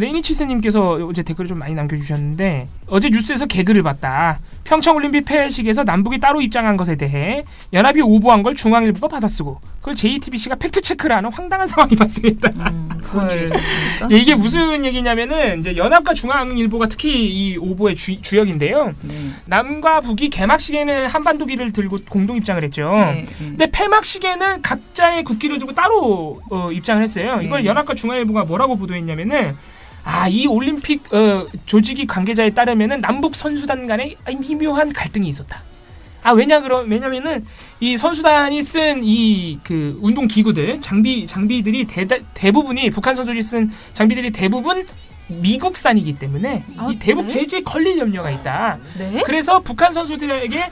레이니 치세님께서 어제 댓글을 좀 많이 남겨주셨는데 어제 뉴스에서 개그를 봤다. 평창올림픽 폐회식에서 남북이 따로 입장한 것에 대해 연합이 오보한 걸 중앙일보가 받아쓰고 그걸 JTBC가 팩트체크를 하는 황당한 상황이 발생했다. 그런 일이 있었습니까? 이게 무슨 얘기냐면은 이제 연합과 중앙일보가 특히 이 오보의 주역인데요. 남과 북이 개막식에는 한반도기를 들고 공동 입장을 했죠. 근데 폐막식에는 각자의 국기를 들고 따로 입장을 했어요. 이걸 연합과 중앙일보가 뭐라고 보도했냐면은 이 올림픽 조직위 관계자에 따르면은 남북 선수단 간에 미묘한 갈등이 있었다. 왜냐면은 이 선수단이 쓴 이 그 운동 기구들 장비들이 대부분이 북한 선수들이 쓴 장비들이 대부분 미국산이기 때문에 이 대북 제재에 걸릴 염려가 있다. 그래서 북한 선수들에게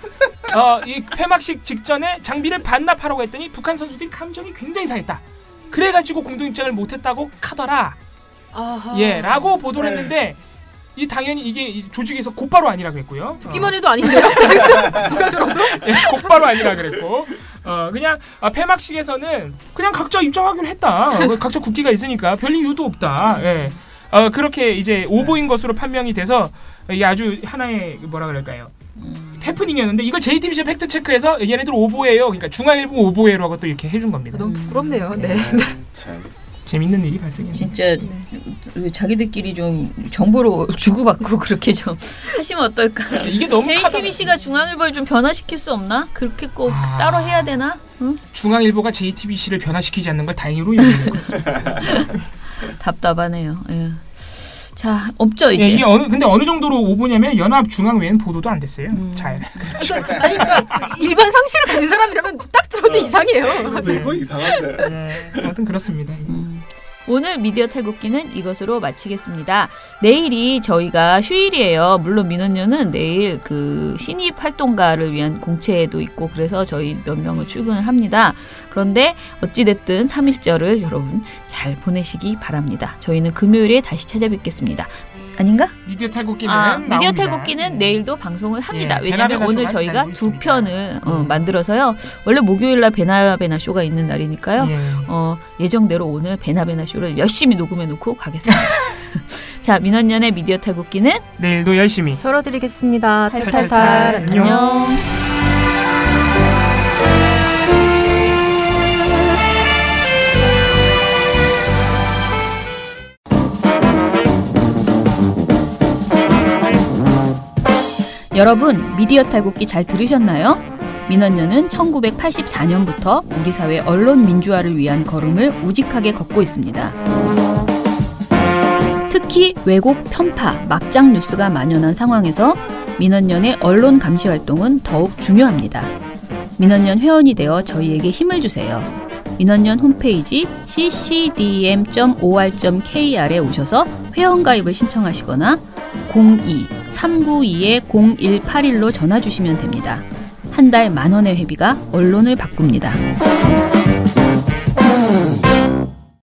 이 폐막식 직전에 장비를 반납하라고 했더니 북한 선수들이 감정이 굉장히 상했다. 그래가지고 공동 입장을 못했다고 카더라. 라고 보도를 했는데 당연히 이게 조직에서 곧바로 아니라 그랬고요. 듣기만 해도 아닌데요? 누가 들어도? 곧바로 아니라 그랬고 그냥 폐막식에서는 그냥 각자 입장하기로 했다. 각자 국기가 있으니까 별 이유도 없다. 그렇게 이제 오보인 것으로 판명이 돼서 이게 아주 하나의 뭐라 그럴까요? 해프닝이었는데 이걸 JTBC 팩트 체크해서 얘네들 오보예요. 그러니까 중앙일보 오보예요라고 또 이렇게 해준 겁니다. 너무 부끄럽네요. 네. 재밌는 일이 발생했네요. 진짜 자기들끼리 좀 정보로 주고받고 그렇게 좀 하시면 어떨까? 이게 너무 JTBC가 중앙일보를 좀 변화시킬 수 없나? 그렇게 꼭 따로 해야 되나? 응? 중앙일보가 JTBC를 변화시키지 않는 걸 다행으로 여기는 것 같습니다. 답답하네요. 예. 자, 없죠 이제. 예, 이게 근데 어느 정도로 오보냐면 연합 중앙 외엔 보도도 안 됐어요. 잘. 그러니까 일반 상식을 가진 사람이라면 딱 들어도 이상해요. 이거 이상한데. 아무튼 그렇습니다. 오늘 미디어 탈곡기는 이것으로 마치겠습니다. 내일이 저희가 휴일이에요. 물론 민원연은 내일 그 신입 활동가를 위한 공채도 있고 그래서 저희 몇 명은 출근을 합니다. 그런데 어찌됐든 3.1절을 여러분 잘 보내시기 바랍니다. 저희는 금요일에 다시 찾아뵙겠습니다. 아닌가? 미디어 탈곡기는 미디어 탈곡기는 내일도 방송을 합니다. 왜냐하면 오늘 저희가 두 편을 만들어서요. 원래 목요일날 베나베나 쇼가 있는 날이니까요. 예정대로 오늘 베나베나 쇼를 열심히 녹음해놓고 가겠습니다. 자, 민원연의 미디어 탈곡기는 내일도 열심히 털어드리겠습니다. 탈탈탈. 안녕. 여러분, 미디어 탈곡기 잘 들으셨나요? 민원연은 1984년부터 우리 사회 언론 민주화를 위한 걸음을 우직하게 걷고 있습니다. 특히 왜곡, 편파, 막장 뉴스가 만연한 상황에서 민원연의 언론 감시 활동은 더욱 중요합니다. 민원연 회원이 되어 저희에게 힘을 주세요. 민원연 홈페이지 ccdm.or.kr에 오셔서 회원가입을 신청하시거나 02-392-0181로 전화 주시면 됩니다. 한 달 10,000원의 회비가 언론을 바꿉니다.